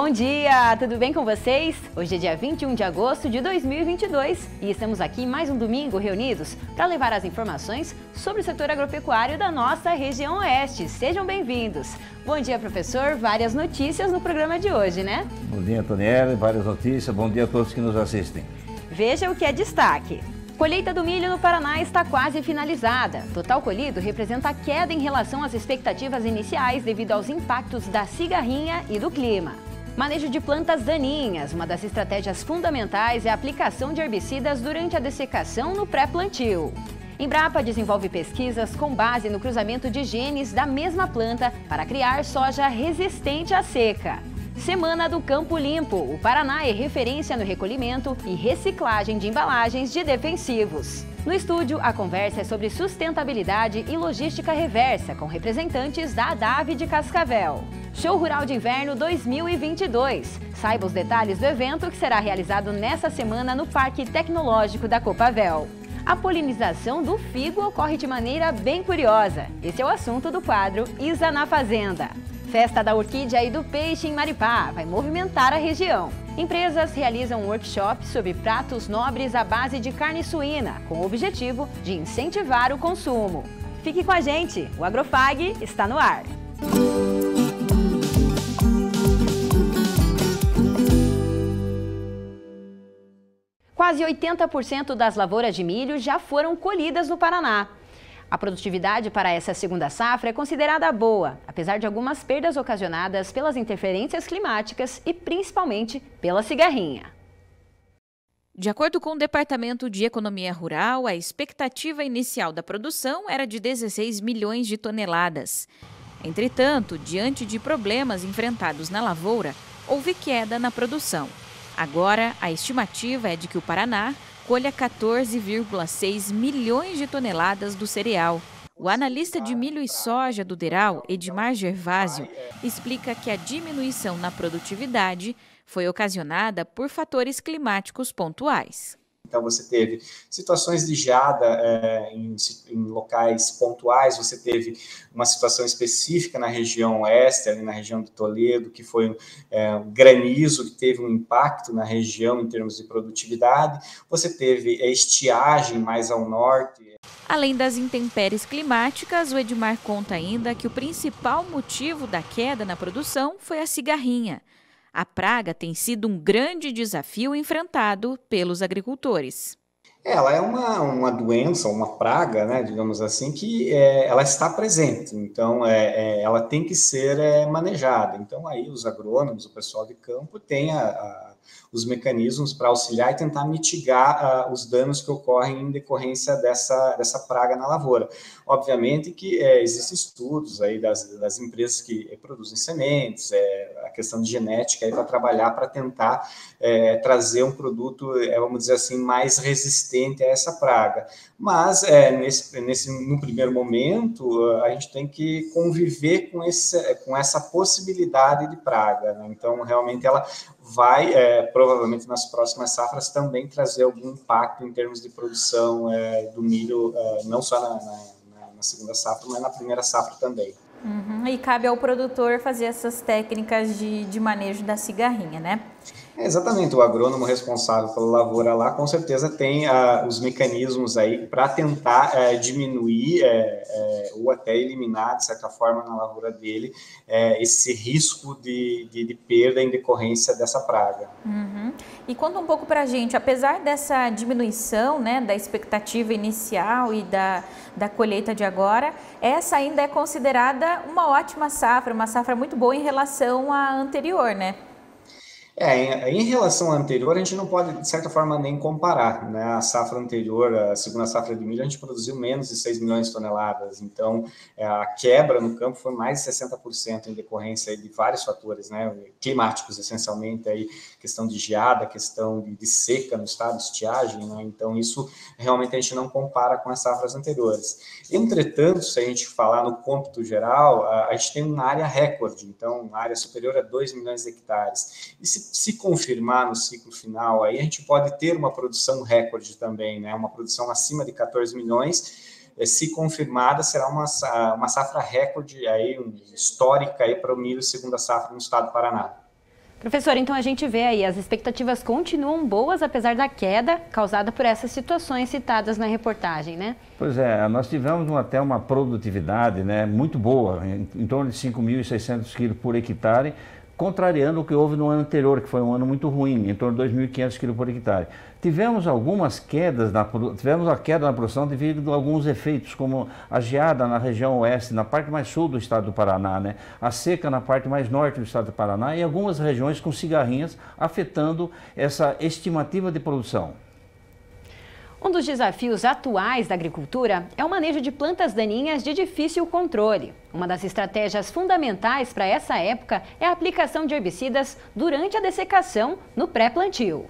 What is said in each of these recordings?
Bom dia, tudo bem com vocês? Hoje é dia 21 de agosto de 2022 e estamos aqui mais um domingo reunidos para levar as informações sobre o setor agropecuário da nossa região oeste. Sejam bem-vindos. Bom dia, professor. Várias notícias no programa de hoje, né? Bom dia, Antoniela. Várias notícias. Bom dia a todos que nos assistem. Veja o que é destaque. Colheita do milho no Paraná está quase finalizada. Total colhido representa queda em relação às expectativas iniciais devido aos impactos da cigarrinha e do clima. Manejo de plantas daninhas. Uma das estratégias fundamentais é a aplicação de herbicidas durante a dessecação no pré-plantio. Embrapa desenvolve pesquisas com base no cruzamento de genes da mesma planta para criar soja resistente à seca. Semana do Campo Limpo. O Paraná é referência no recolhimento e reciclagem de embalagens de defensivos. No estúdio, a conversa é sobre sustentabilidade e logística reversa, com representantes da ADAV de Cascavel. Show Rural de Inverno 2022. Saiba os detalhes do evento que será realizado nesta semana no Parque Tecnológico da Copavel. A polinização do figo ocorre de maneira bem curiosa. Esse é o assunto do quadro Isa na Fazenda. Festa da Orquídea e do Peixe em Maripá vai movimentar a região. Empresas realizam um workshop sobre pratos nobres à base de carne suína, com o objetivo de incentivar o consumo. Fique com a gente, o Agrofag está no ar. Quase 80% das lavouras de milho já foram colhidas no Paraná. A produtividade para essa segunda safra é considerada boa, apesar de algumas perdas ocasionadas pelas interferências climáticas e principalmente pela cigarrinha. De acordo com o Departamento de Economia Rural, a expectativa inicial da produção era de 16 milhões de toneladas. Entretanto, diante de problemas enfrentados na lavoura, houve queda na produção. Agora, a estimativa é de que o Paraná colha 14,6 milhões de toneladas do cereal. O analista de milho e soja do DERAL, Edmar Gervásio, explica que a diminuição na produtividade foi ocasionada por fatores climáticos pontuais. Então, você teve situações de geada em locais pontuais, você teve uma situação específica na região oeste, ali na região de Toledo, que foi um granizo que teve um impacto na região em termos de produtividade. Você teve estiagem mais ao norte. Além das intempéries climáticas, o Edmar conta ainda que o principal motivo da queda na produção foi a cigarrinha. A praga tem sido um grande desafio enfrentado pelos agricultores. Ela é uma doença, uma praga, né, digamos assim, que ela está presente, então ela tem que ser manejada. Então aí os agrônomos, o pessoal de campo tem os mecanismos para auxiliar e tentar mitigar os danos que ocorrem em decorrência dessa praga na lavoura. Obviamente que existem estudos aí das empresas que produzem sementes, a questão de genética para trabalhar, para tentar trazer um produto, vamos dizer assim, mais resistente a essa praga. Mas, no primeiro momento, a gente tem que conviver com essa possibilidade de praga, né? Então, realmente, ela vai, provavelmente, nas próximas safras, também trazer algum impacto em termos de produção do milho, não só na segunda safra, mas na primeira safra também. E cabe ao produtor fazer essas técnicas de manejo da cigarrinha, né? Exatamente, o agrônomo responsável pela lavoura lá, com certeza tem os mecanismos aí para tentar diminuir ou até eliminar, de certa forma, na lavoura dele, esse risco de perda em decorrência dessa praga. E conta um pouco para a gente, apesar dessa diminuição, né, da expectativa inicial e da colheita de agora, essa ainda é considerada uma ótima safra, uma safra muito boa em relação à anterior, né? Em relação à anterior, a gente não pode, de certa forma, nem comparar, né? A safra anterior, a segunda safra de milho, a gente produziu menos de 6 milhões de toneladas. Então, a quebra no campo foi mais de 60% em decorrência de vários fatores, né? Climáticos, essencialmente, aí, questão de geada, questão de seca no estado, estiagem, né? Então, isso realmente a gente não compara com as safras anteriores. Entretanto, se a gente falar no cômputo geral, a gente tem uma área recorde, então, uma área superior a 2 milhões de hectares. E se confirmar no ciclo final, aí a gente pode ter uma produção recorde também, né? Uma produção acima de 14 milhões, se confirmada, será uma safra recorde aí, histórica para o milho segunda safra no estado do Paraná. Professor, então a gente vê aí, as expectativas continuam boas, apesar da queda causada por essas situações citadas na reportagem, né? Pois é, nós tivemos até uma produtividade, né, muito boa, em torno de 5.600 quilos por hectare, contrariando o que houve no ano anterior, que foi um ano muito ruim, em torno de 2.500 quilos por hectare. Tivemos algumas quedas, tivemos a queda na produção devido a alguns efeitos, como a geada na região oeste, na parte mais sul do estado do Paraná, né? A seca na parte mais norte do estado do Paraná e algumas regiões com cigarrinhas, afetando essa estimativa de produção. Um dos desafios atuais da agricultura é o manejo de plantas daninhas de difícil controle. Uma das estratégias fundamentais para essa época é a aplicação de herbicidas durante a dessecação no pré-plantio.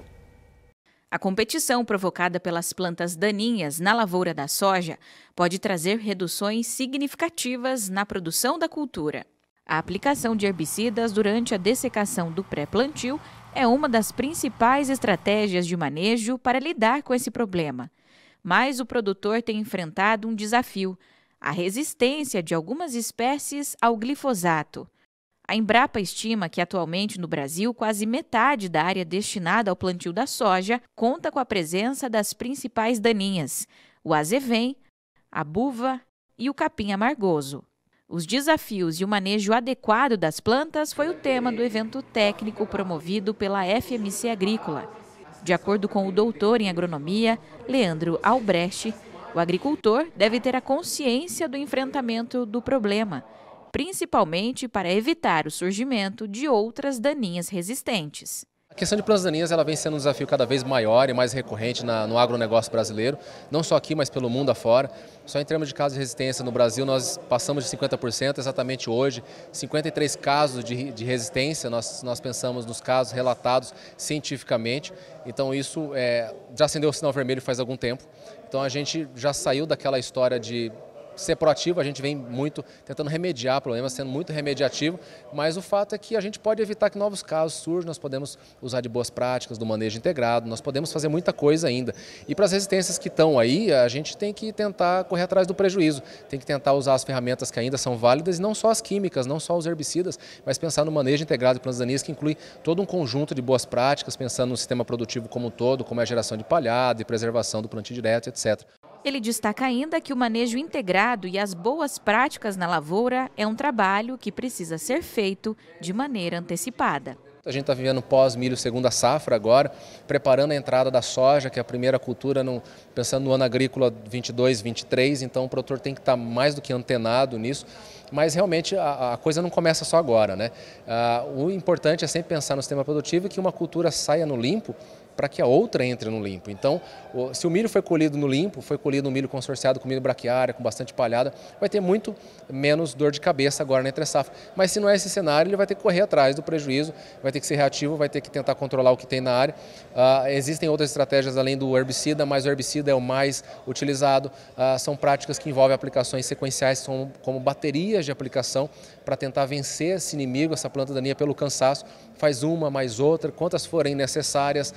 A competição provocada pelas plantas daninhas na lavoura da soja pode trazer reduções significativas na produção da cultura. A aplicação de herbicidas durante a dessecação do pré-plantio é uma das principais estratégias de manejo para lidar com esse problema. Mas o produtor tem enfrentado um desafio: a resistência de algumas espécies ao glifosato. A Embrapa estima que atualmente no Brasil quase metade da área destinada ao plantio da soja conta com a presença das principais daninhas, o azevém, a buva e o capim amargoso. Os desafios e o manejo adequado das plantas foi o tema do evento técnico promovido pela FMC Agrícola. De acordo com o doutor em agronomia, Leandro Albrecht, o agricultor deve ter a consciência do enfrentamento do problema, principalmente para evitar o surgimento de outras daninhas resistentes. A questão de plantas daninhas ela vem sendo um desafio cada vez maior e mais recorrente no agronegócio brasileiro, não só aqui, mas pelo mundo afora. Só em termos de casos de resistência no Brasil, nós passamos de 50%, exatamente hoje, 53 casos de resistência, nós pensamos nos casos relatados cientificamente, então isso já acendeu o sinal vermelho faz algum tempo. Então a gente já saiu daquela história de ser proativo, a gente vem muito tentando remediar problemas, sendo muito remediativo, mas o fato é que a gente pode evitar que novos casos surjam, nós podemos usar de boas práticas, do manejo integrado, nós podemos fazer muita coisa ainda. E para as resistências que estão aí, a gente tem que tentar correr atrás do prejuízo, tem que tentar usar as ferramentas que ainda são válidas, e não só as químicas, não só os herbicidas, mas pensar no manejo integrado de plantas daninhas, que inclui todo um conjunto de boas práticas, pensando no sistema produtivo como um todo, como é a geração de palhada e preservação do plantio direto, etc. Ele destaca ainda que o manejo integrado e as boas práticas na lavoura é um trabalho que precisa ser feito de maneira antecipada. A gente está vivendo pós-milho segunda safra agora, preparando a entrada da soja, que é a primeira cultura, pensando no ano agrícola 22, 23, então o produtor tem que estar mais do que antenado nisso. Mas realmente a coisa não começa só agora, né? O importante é sempre pensar no sistema produtivo e que uma cultura saia no limpo para que a outra entre no limpo. Então, se o milho foi colhido no limpo, foi colhido um milho consorciado com milho braquiária, com bastante palhada, vai ter muito menos dor de cabeça agora na entre-safra. Mas se não é esse cenário, ele vai ter que correr atrás do prejuízo, vai ter que ser reativo, vai ter que tentar controlar o que tem na área. Existem outras estratégias além do herbicida, mas o herbicida é o mais utilizado. São práticas que envolvem aplicações sequenciais, como baterias de aplicação, para tentar vencer esse inimigo, essa planta daninha, pelo cansaço. Faz uma, mais outra, quantas forem necessárias,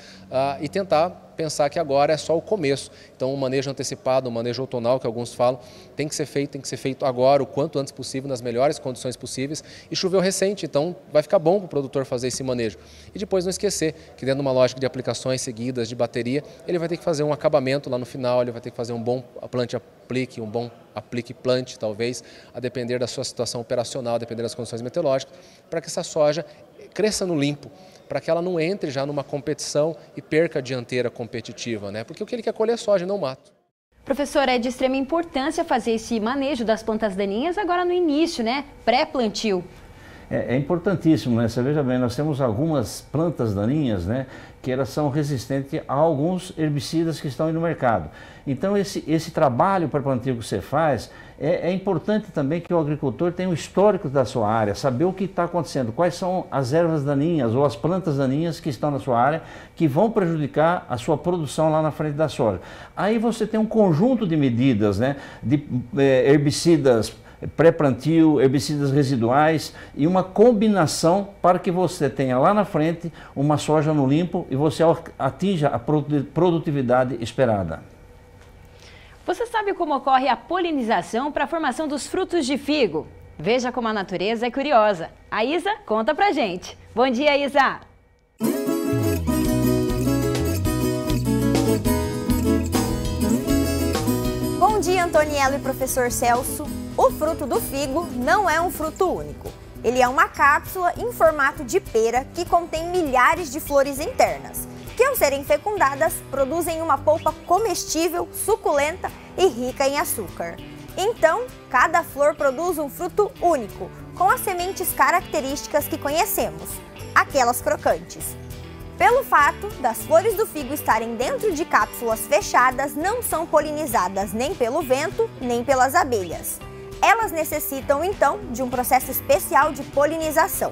e tentar pensar que agora é só o começo. Então o manejo antecipado, o manejo outonal, que alguns falam, tem que ser feito agora, o quanto antes possível, nas melhores condições possíveis. E choveu recente, então vai ficar bom para o produtor fazer esse manejo. E depois não esquecer que dentro de uma lógica de aplicações seguidas de bateria, ele vai ter que fazer um acabamento lá no final, ele vai ter que fazer um bom plante-aplique, um bom aplique-plante, talvez, a depender da sua situação operacional, a depender das condições meteorológicas, para que essa soja cresça no limpo, para que ela não entre já numa competição e perca a dianteira competitiva, né? Porque o que ele quer colher é soja, não mato. Professor, é de extrema importância fazer esse manejo das plantas daninhas agora no início, né? Pré-plantio. É importantíssimo, né? Você veja bem, nós temos algumas plantas daninhas, né, que elas são resistentes a alguns herbicidas que estão aí no mercado. Então esse trabalho pré-plantio que você faz, é importante também que o agricultor tenha um histórico da sua área, saber o que está acontecendo, quais são as ervas daninhas ou as plantas daninhas que estão na sua área, que vão prejudicar a sua produção lá na frente da soja. Aí você tem um conjunto de medidas, né, de herbicidas pré-plantio, herbicidas residuais e uma combinação para que você tenha lá na frente uma soja no limpo e você atinja a produtividade esperada. Você sabe como ocorre a polinização para a formação dos frutos de figo? Veja como a natureza é curiosa. A Isa conta pra gente. Bom dia, Isa! Antoniello e professor Celso, o fruto do figo não é um fruto único. Ele é uma cápsula em formato de pera que contém milhares de flores internas, que ao serem fecundadas produzem uma polpa comestível, suculenta e rica em açúcar. Então, cada flor produz um fruto único, com as sementes características que conhecemos, aquelas crocantes. Pelo fato das flores do figo estarem dentro de cápsulas fechadas, não são polinizadas nem pelo vento, nem pelas abelhas. Elas necessitam, então, de um processo especial de polinização.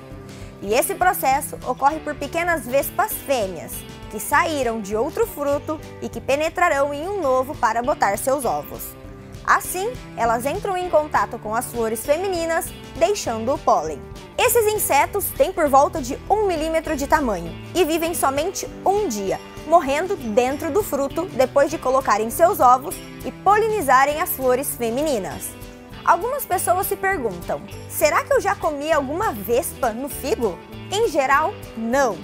E esse processo ocorre por pequenas vespas fêmeas, que saíram de outro fruto e que penetrarão em um novo para botar seus ovos. Assim, elas entram em contato com as flores femininas, deixando o pólen. Esses insetos têm por volta de 1 milímetro de tamanho e vivem somente um dia, morrendo dentro do fruto depois de colocarem seus ovos e polinizarem as flores femininas. Algumas pessoas se perguntam, será que eu já comi alguma vespa no figo? Em geral, não.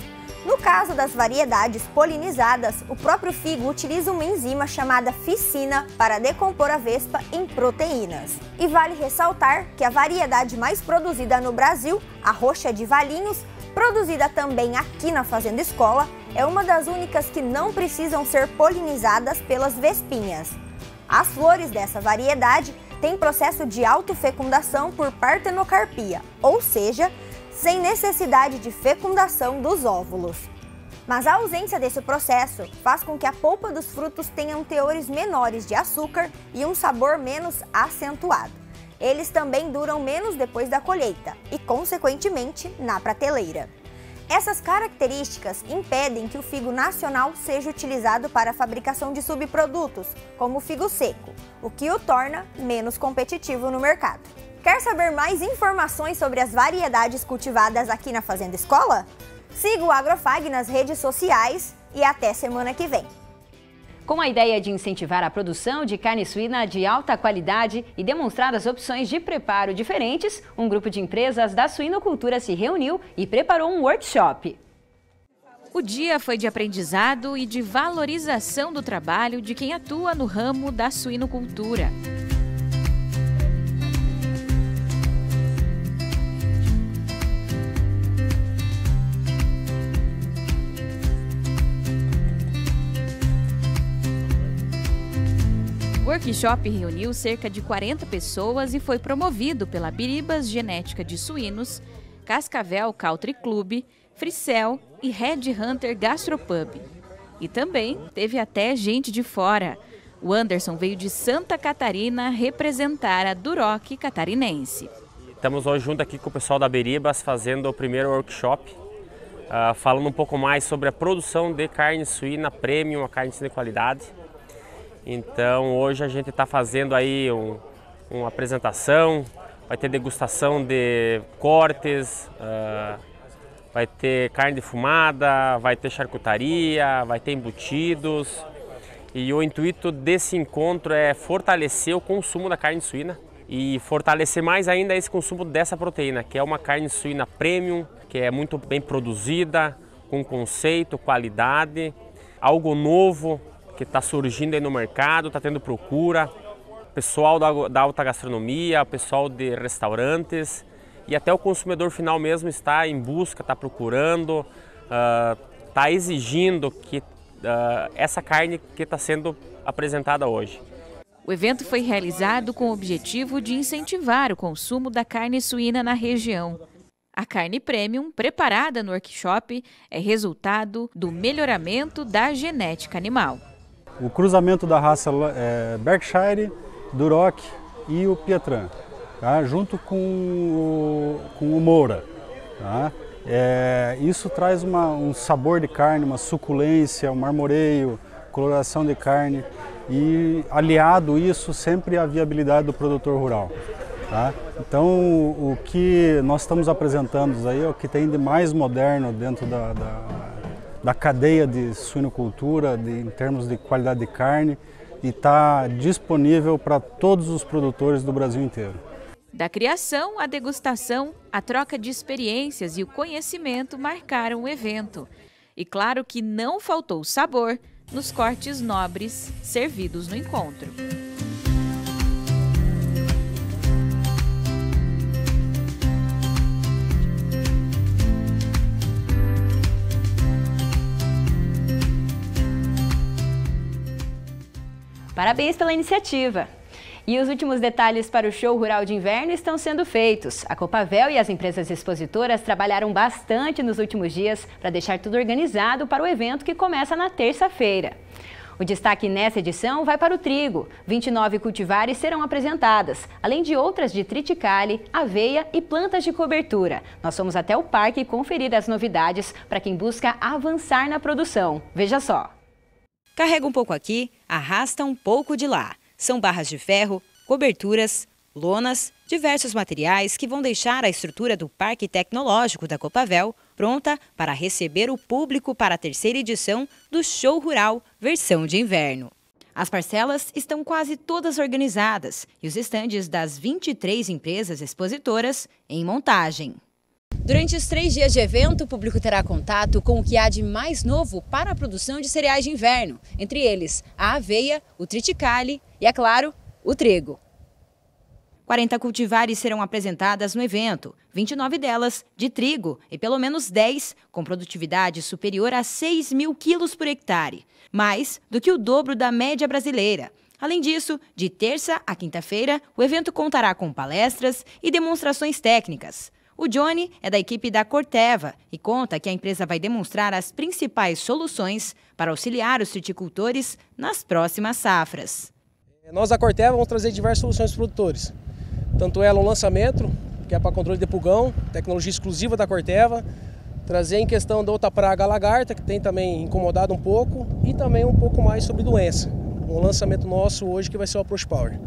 No caso das variedades polinizadas, o próprio figo utiliza uma enzima chamada ficina para decompor a vespa em proteínas. E vale ressaltar que a variedade mais produzida no Brasil, a roxa de Valinhos, produzida também aqui na Fazenda Escola, é uma das únicas que não precisam ser polinizadas pelas vespinhas. As flores dessa variedade têm processo de autofecundação por partenocarpia, ou seja, sem necessidade de fecundação dos óvulos. Mas a ausência desse processo faz com que a polpa dos frutos tenham teores menores de açúcar e um sabor menos acentuado. Eles também duram menos depois da colheita e, consequentemente, na prateleira. Essas características impedem que o figo nacional seja utilizado para a fabricação de subprodutos, como o figo seco, o que o torna menos competitivo no mercado. Quer saber mais informações sobre as variedades cultivadas aqui na Fazenda Escola? Siga o Agrofag nas redes sociais e até semana que vem. Com a ideia de incentivar a produção de carne suína de alta qualidade e demonstrar as opções de preparo diferentes, um grupo de empresas da suinocultura se reuniu e preparou um workshop. O dia foi de aprendizado e de valorização do trabalho de quem atua no ramo da suinocultura. O workshop reuniu cerca de 40 pessoas e foi promovido pela Biribas Genética de Suínos, Cascavel Country Club, Fricel e Red Hunter Gastropub. E também teve até gente de fora. O Anderson veio de Santa Catarina representar a Duroc catarinense. Estamos hoje junto aqui com o pessoal da Biribas fazendo o primeiro workshop, falando um pouco mais sobre a produção de carne suína premium, a carne suína de qualidade. Então hoje a gente está fazendo aí uma apresentação, vai ter degustação de cortes, vai ter carne defumada, vai ter charcutaria, vai ter embutidos. E o intuito desse encontro é fortalecer o consumo da carne suína e fortalecer mais ainda esse consumo dessa proteína, que é uma carne suína premium, que é muito bem produzida, com conceito, qualidade, algo novo que está surgindo aí no mercado, está tendo procura, pessoal da alta gastronomia, pessoal de restaurantes e até o consumidor final mesmo está em busca, está procurando, está exigindo que essa carne que está sendo apresentada hoje. O evento foi realizado com o objetivo de incentivar o consumo da carne suína na região. A carne premium, preparada no workshop, é resultado do melhoramento da genética animal. O cruzamento da raça Berkshire, Duroc e o Pietran, tá? Junto com o Moura. Tá? Isso traz um sabor de carne, uma suculência, um marmoreio, coloração de carne e aliado isso sempre à viabilidade do produtor rural. Tá? Então o que nós estamos apresentando aí é o que tem de mais moderno dentro da cadeia de suinocultura, em termos de qualidade de carne, e está disponível para todos os produtores do Brasil inteiro. Da criação à degustação, a troca de experiências e o conhecimento marcaram o evento. E claro que não faltou sabor nos cortes nobres servidos no encontro. Parabéns pela iniciativa! E os últimos detalhes para o Show Rural de Inverno estão sendo feitos. A Copavel e as empresas expositoras trabalharam bastante nos últimos dias para deixar tudo organizado para o evento que começa na terça-feira. O destaque nessa edição vai para o trigo. 29 cultivares serão apresentadas, além de outras de triticale, aveia e plantas de cobertura. Nós fomos até o parque conferir as novidades para quem busca avançar na produção. Veja só. Carrega um pouco aqui, arrasta um pouco de lá. São barras de ferro, coberturas, lonas, diversos materiais que vão deixar a estrutura do Parque Tecnológico da Copavel pronta para receber o público para a terceira edição do Show Rural versão de inverno. As parcelas estão quase todas organizadas e os estandes das 23 empresas expositoras em montagem. Durante os 3 dias de evento, o público terá contato com o que há de mais novo para a produção de cereais de inverno, entre eles a aveia, o triticale e, é claro, o trigo. 40 cultivares serão apresentadas no evento, 29 delas de trigo e pelo menos 10 com produtividade superior a 6 mil quilos por hectare, mais do que o dobro da média brasileira. Além disso, de terça a quinta-feira, o evento contará com palestras e demonstrações técnicas. O Johnny é da equipe da Corteva e conta que a empresa vai demonstrar as principais soluções para auxiliar os fruticultores nas próximas safras. Nós da Corteva vamos trazer diversas soluções para os produtores. Tanto ela o lançamento, que é para controle de pulgão, tecnologia exclusiva da Corteva, trazer em questão da outra praga a lagarta, que tem também incomodado um pouco, e também um pouco mais sobre doença. Um lançamento nosso hoje que vai ser o Approach Power.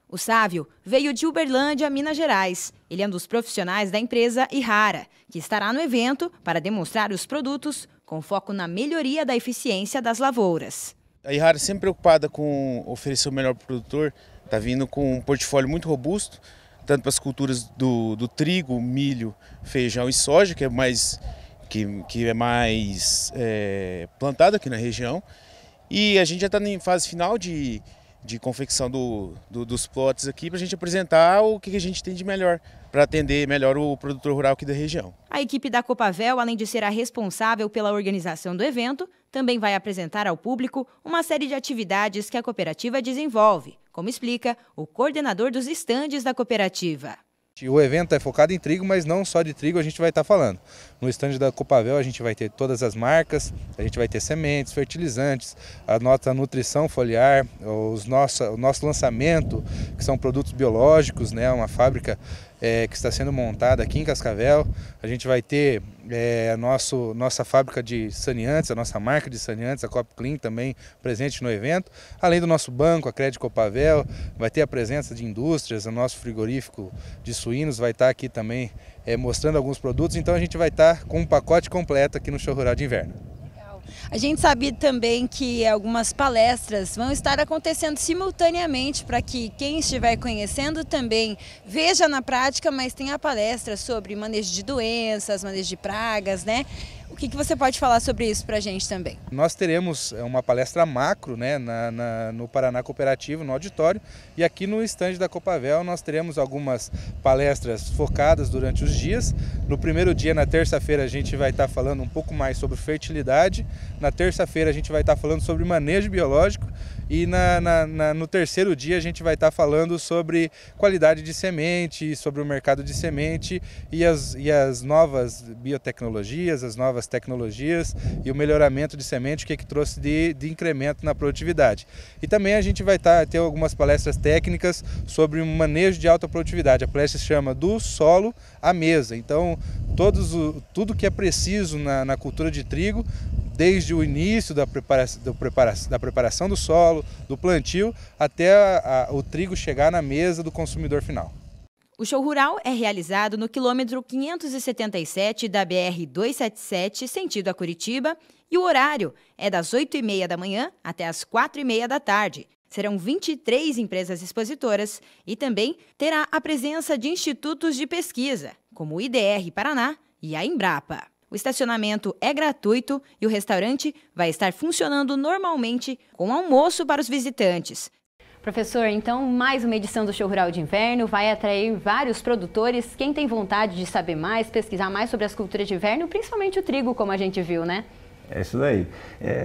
O Sávio veio de Uberlândia, Minas Gerais. Ele é um dos profissionais da empresa Ihara, que estará no evento para demonstrar os produtos com foco na melhoria da eficiência das lavouras. A Ihara, sempre preocupada com oferecer o melhor para o produtor, está vindo com um portfólio muito robusto, tanto para as culturas do trigo, milho, feijão e soja, que é mais plantado aqui na região. E a gente já está em fase final de confecção dos plots aqui para a gente apresentar o que a gente tem de melhor para atender melhor o produtor rural aqui da região. A equipe da Copavel, além de ser a responsável pela organização do evento, também vai apresentar ao público uma série de atividades que a cooperativa desenvolve, como explica o coordenador dos estandes da cooperativa. O evento é focado em trigo, mas não só de trigo a gente vai estar falando. No estande da Copavel a gente vai ter todas as marcas, a gente vai ter sementes, fertilizantes, a nossa nutrição foliar, o nosso lançamento, que são produtos biológicos, né, uma fábrica que está sendo montada aqui em Cascavel. A gente vai ter nossa fábrica de saneantes, a nossa marca de saneantes, a CopClean, também presente no evento. Além do nosso banco, a Crédito Copavel, vai ter a presença de indústrias, o nosso frigorífico de suínos vai estar aqui também mostrando alguns produtos. Então a gente vai estar com um pacote completo aqui no Show Rural de Inverno. A gente sabe também que algumas palestras vão estar acontecendo simultaneamente para que quem estiver conhecendo também veja na prática, mas tenha palestras sobre manejo de doenças, manejo de pragas, né? O que você pode falar sobre isso para a gente também? Nós teremos uma palestra macro, né, no Paraná Cooperativo, no auditório, e aqui no estande da Copavel nós teremos algumas palestras focadas durante os dias. No primeiro dia, na terça-feira, a gente vai estar falando um pouco mais sobre fertilidade. Na terça-feira a gente vai estar falando sobre manejo biológico e no terceiro dia a gente vai estar falando sobre qualidade de semente, sobre o mercado de semente e as novas biotecnologias, as novas tecnologias e o melhoramento de semente, o que trouxe de incremento na produtividade. E também a gente vai ter algumas palestras técnicas sobre o manejo de alta produtividade. A palestra se chama Do Solo à Mesa. Então, tudo que é preciso na cultura de trigo, desde o início da preparação do solo, do plantio, até o trigo chegar na mesa do consumidor final. O Show Rural é realizado no quilômetro 577 da BR-277, sentido a Curitiba, e o horário é das 8h30 da manhã até as 4h30 da tarde. Serão 23 empresas expositoras e também terá a presença de institutos de pesquisa, como o IDR Paraná e a Embrapa. O estacionamento é gratuito e o restaurante vai estar funcionando normalmente com almoço para os visitantes. Professor, então mais uma edição do Show Rural de Inverno vai atrair vários produtores. Quem tem vontade de saber mais, pesquisar mais sobre as culturas de inverno, principalmente o trigo, como a gente viu, né? É isso daí.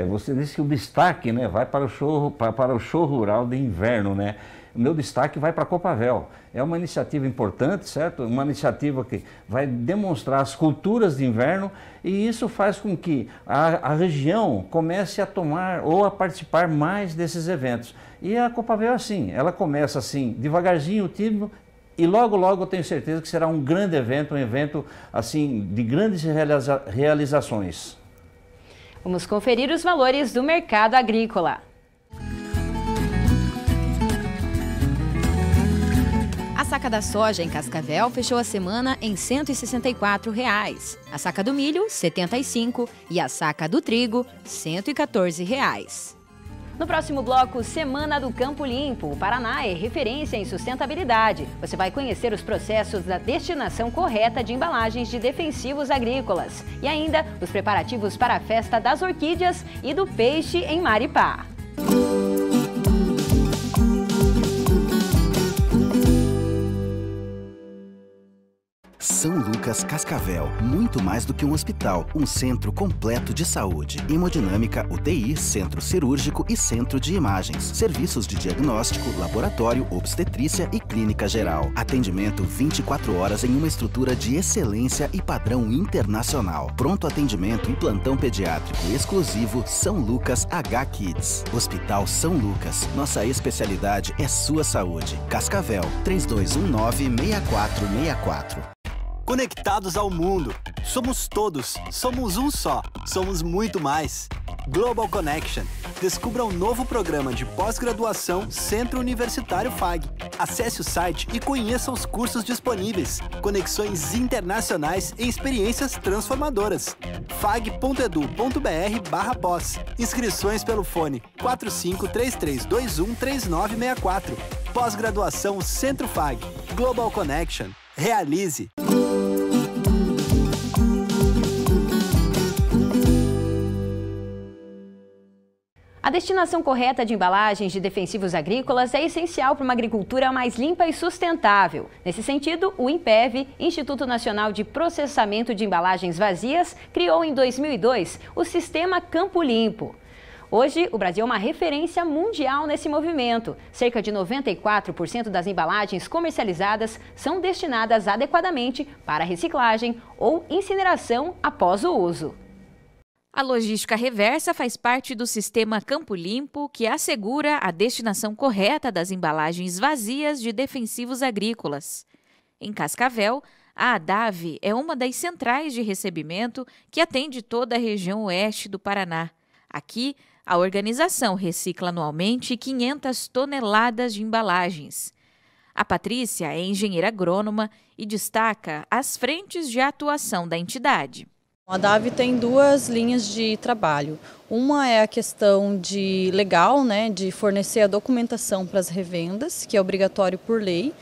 Você disse que o destaque, né, vai para o show rural de inverno, né? O meu destaque vai para a Copavel. É uma iniciativa importante, certo? Uma iniciativa que vai demonstrar as culturas de inverno e isso faz com que a região comece a tomar ou a participar mais desses eventos. E a Copavel é assim, ela começa assim, devagarzinho, tímido, e logo, logo eu tenho certeza que será um grande evento, um evento assim, de grandes realizações. Vamos conferir os valores do mercado agrícola. A saca da soja em Cascavel fechou a semana em R$ 164. A saca do milho, R$ 75 e a saca do trigo, R$ 114. No próximo bloco, Semana do Campo Limpo. O Paraná é referência em sustentabilidade. Você vai conhecer os processos da destinação correta de embalagens de defensivos agrícolas. E ainda os preparativos para a Festa das Orquídeas e do Peixe em Maripá. São Lucas Cascavel, muito mais do que um hospital, um centro completo de saúde. Hemodinâmica, UTI, centro cirúrgico e centro de imagens. Serviços de diagnóstico, laboratório, obstetrícia e clínica geral. Atendimento 24 horas em uma estrutura de excelência e padrão internacional. Pronto atendimento e plantão pediátrico exclusivo São Lucas H-Kids. Hospital São Lucas, nossa especialidade é sua saúde. Cascavel, 3219-6464. Conectados ao mundo. Somos todos. Somos um só. Somos muito mais. Global Connection. Descubra um novo programa de pós-graduação Centro Universitário FAG. Acesse o site e conheça os cursos disponíveis. Conexões internacionais e experiências transformadoras. fag.edu.br/pós. Inscrições pelo fone 4533213964. Pós-graduação Centro FAG. Global Connection. Realize. A destinação correta de embalagens de defensivos agrícolas é essencial para uma agricultura mais limpa e sustentável. Nesse sentido, o INPEV, Instituto Nacional de Processamento de Embalagens Vazias, criou em 2002 o Sistema Campo Limpo. Hoje, o Brasil é uma referência mundial nesse movimento. Cerca de 94% das embalagens comercializadas são destinadas adequadamente para reciclagem ou incineração após o uso. A logística reversa faz parte do sistema Campo Limpo, que assegura a destinação correta das embalagens vazias de defensivos agrícolas. Em Cascavel, a ADAV é uma das centrais de recebimento que atende toda a região oeste do Paraná. Aqui, a organização recicla anualmente 500 toneladas de embalagens. A Patrícia é engenheira agrônoma e destaca as frentes de atuação da entidade. A ADAV tem duas linhas de trabalho. Uma é a questão legal, de fornecer a documentação para as revendas, que é obrigatório por lei.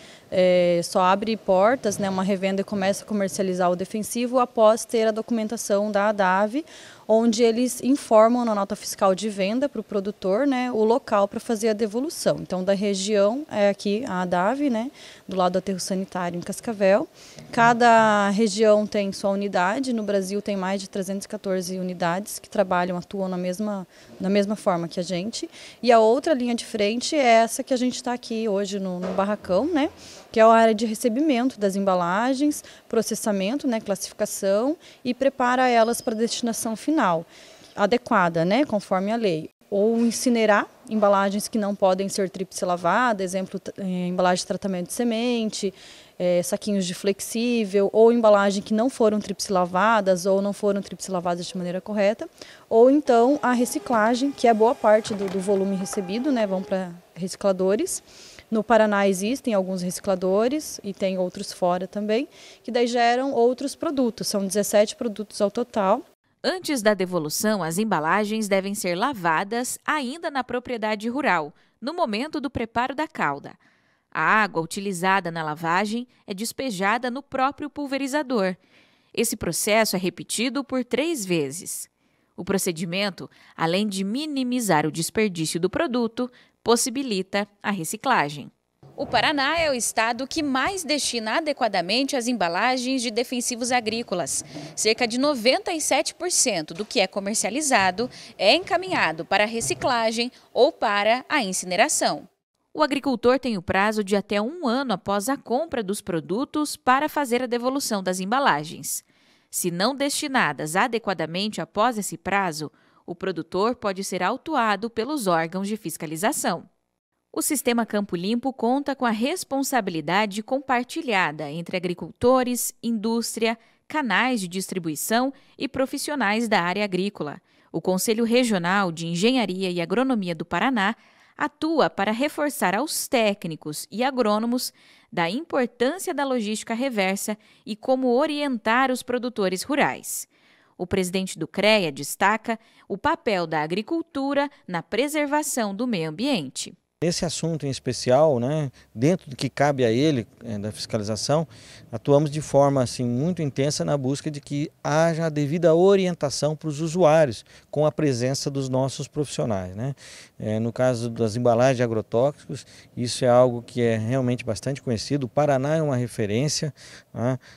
Só abre portas, uma revenda e começa a comercializar o defensivo após ter a documentação da ADAV, onde eles informam na nota fiscal de venda para o produtor, o local para fazer a devolução. Então, da região é aqui a ADAV, do lado do aterro sanitário em Cascavel. Cada região tem sua unidade. No Brasil tem mais de 314 unidades que atuam na mesma forma que a gente. E a outra linha de frente é essa que a gente está aqui hoje no barracão, que é a área de recebimento das embalagens, processamento, classificação e prepara elas para a destinação final adequada, conforme a lei. Ou incinerar embalagens que não podem ser tríplice lavada, exemplo, embalagem de tratamento de semente, saquinhos de flexível, ou embalagem que não foram tríplice lavadas ou não foram tríplice lavadas de maneira correta, ou então a reciclagem, que é boa parte do volume recebido, vão para recicladores. No Paraná existem alguns recicladores e tem outros fora também, que daí geram outros produtos, são 17 produtos ao total. Antes da devolução, as embalagens devem ser lavadas ainda na propriedade rural, no momento do preparo da calda. A água utilizada na lavagem é despejada no próprio pulverizador. Esse processo é repetido por 3 vezes. O procedimento, além de minimizar o desperdício do produto, possibilita a reciclagem. O Paraná é o estado que mais destina adequadamente as embalagens de defensivos agrícolas. Cerca de 97% do que é comercializado é encaminhado para reciclagem ou para a incineração. O agricultor tem o prazo de até 1 ano após a compra dos produtos para fazer a devolução das embalagens. Se não destinadas adequadamente após esse prazo, o produtor pode ser autuado pelos órgãos de fiscalização. O Sistema Campo Limpo conta com a responsabilidade compartilhada entre agricultores, indústria, canais de distribuição e profissionais da área agrícola. O Conselho Regional de Engenharia e Agronomia do Paraná atua para reforçar aos técnicos e agrônomos da importância da logística reversa e como orientar os produtores rurais. O presidente do CREA destaca o papel da agricultura na preservação do meio ambiente. Esse assunto em especial, dentro do que cabe a ele, da fiscalização, atuamos de forma muito intensa na busca de que haja a devida orientação para os usuários, com a presença dos nossos profissionais. No caso das embalagens de agrotóxicos, isso é algo que é realmente bastante conhecido. O Paraná é uma referência.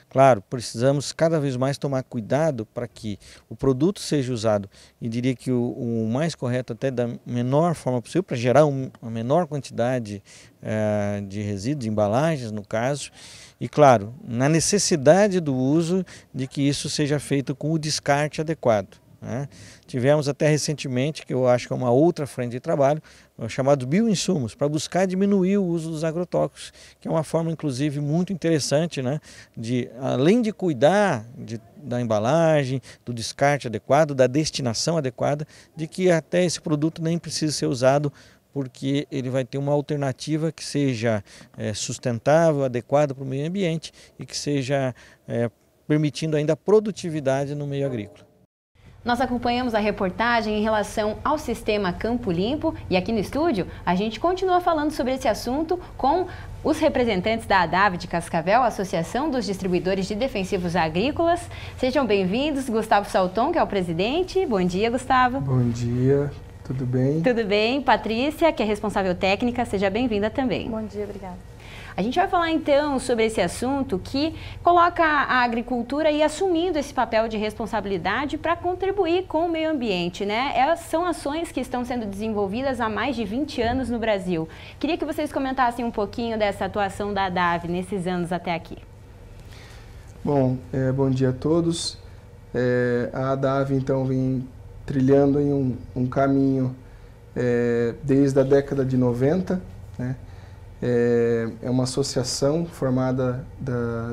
Claro, precisamos cada vez mais tomar cuidado para que o produto seja usado, e diria que o mais correto até da menor forma possível, para gerar uma menor quantidade de resíduos, de embalagens no caso, e claro, na necessidade do uso de que isso seja feito com o descarte adequado. Tivemos até recentemente, que eu acho que é uma outra frente de trabalho, chamados bioinsumos, para buscar diminuir o uso dos agrotóxicos, que é uma forma inclusive muito interessante, de, além de cuidar da embalagem, do descarte adequado, da destinação adequada, de que até esse produto nem precisa ser usado, porque ele vai ter uma alternativa que seja sustentável, adequada para o meio ambiente e que seja permitindo ainda a produtividade no meio agrícola. Nós acompanhamos a reportagem em relação ao Sistema Campo Limpo e aqui no estúdio a gente continua falando sobre esse assunto com os representantes da ADAV de Cascavel, Associação dos Distribuidores de Defensivos Agrícolas. Sejam bem-vindos, Gustavo Salton, que é o presidente. Bom dia, Gustavo. Bom dia, tudo bem? Tudo bem. Patrícia, que é responsável técnica, seja bem-vinda também. Bom dia, obrigada. A gente vai falar então sobre esse assunto que coloca a agricultura aí assumindo esse papel de responsabilidade para contribuir com o meio ambiente, São ações que estão sendo desenvolvidas há mais de 20 anos no Brasil. Queria que vocês comentassem um pouquinho dessa atuação da ADAV nesses anos até aqui. Bom, bom dia a todos. A ADAV então vem trilhando em um caminho desde a década de 90, É uma associação formada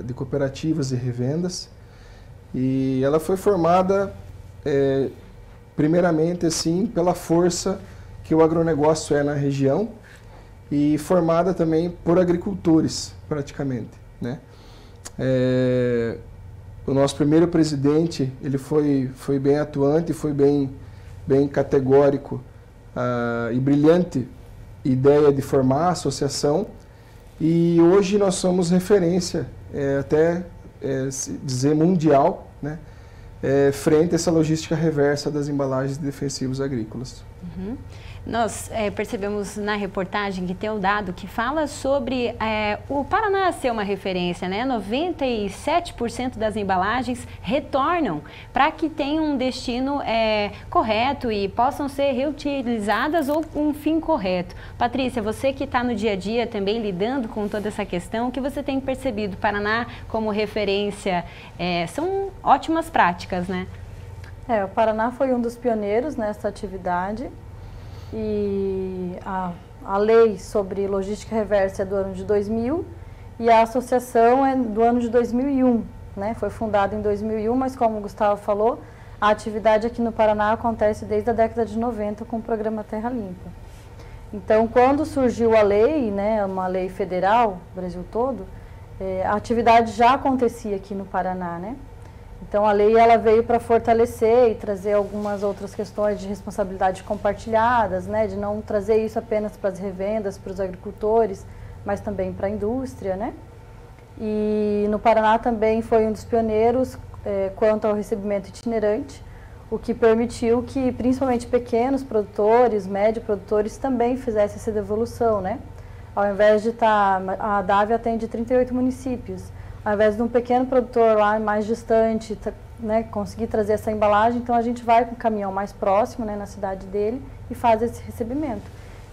de cooperativas e revendas, e ela foi formada primeiramente assim pela força que o agronegócio é na região e formada também por agricultores praticamente, O nosso primeiro presidente ele foi bem atuante, foi bem categórico e brilhante ideia de formar a associação, e hoje nós somos referência, dizer mundial, frente a essa logística reversa das embalagens de defensivos agrícolas. Uhum. Nós percebemos na reportagem que tem um dado que fala sobre o Paraná ser uma referência, 97% das embalagens retornam para que tenham um destino correto e possam ser reutilizadas ou com um fim correto. Patrícia, você que está no dia a dia também lidando com toda essa questão, o que você tem percebido? Paraná como referência, são ótimas práticas, O Paraná foi um dos pioneiros nessa atividade. E a lei sobre logística reversa é do ano de 2000 e a associação é do ano de 2001, Foi fundada em 2001, mas como o Gustavo falou, a atividade aqui no Paraná acontece desde a década de 90 com o programa Terra Limpa. Então, quando surgiu a lei, uma lei federal, Brasil todo, a atividade já acontecia aqui no Paraná, Então, a lei ela veio para fortalecer e trazer algumas outras questões de responsabilidade compartilhadas, de não trazer isso apenas para as revendas, para os agricultores, mas também para a indústria, E no Paraná também foi um dos pioneiros quanto ao recebimento itinerante, o que permitiu que principalmente pequenos produtores, médio produtores também fizessem essa devolução, Ao invés de a ADAV atende 38 municípios. Ao invés de um pequeno produtor lá mais distante, né, conseguir trazer essa embalagem, então a gente vai com o caminhão mais próximo, né, na cidade dele e faz esse recebimento.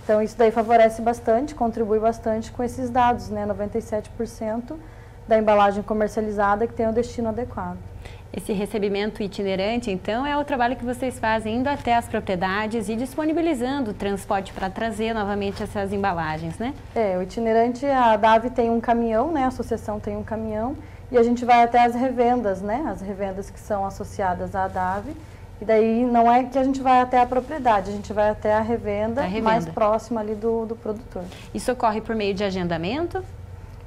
Então isso daí favorece bastante, contribui bastante com esses dados, né, 97% da embalagem comercializada que tem o destino adequado. Esse recebimento itinerante, então, é o trabalho que vocês fazem indo até as propriedades e disponibilizando o transporte para trazer novamente essas embalagens, né? O itinerante, a ADAV tem um caminhão, né? A associação tem um caminhão e a gente vai até as revendas, né? As revendas que são associadas à ADAV. E daí não é que a gente vai até a propriedade, a gente vai até a revenda. Mais próxima ali do produtor. Isso ocorre por meio de agendamento?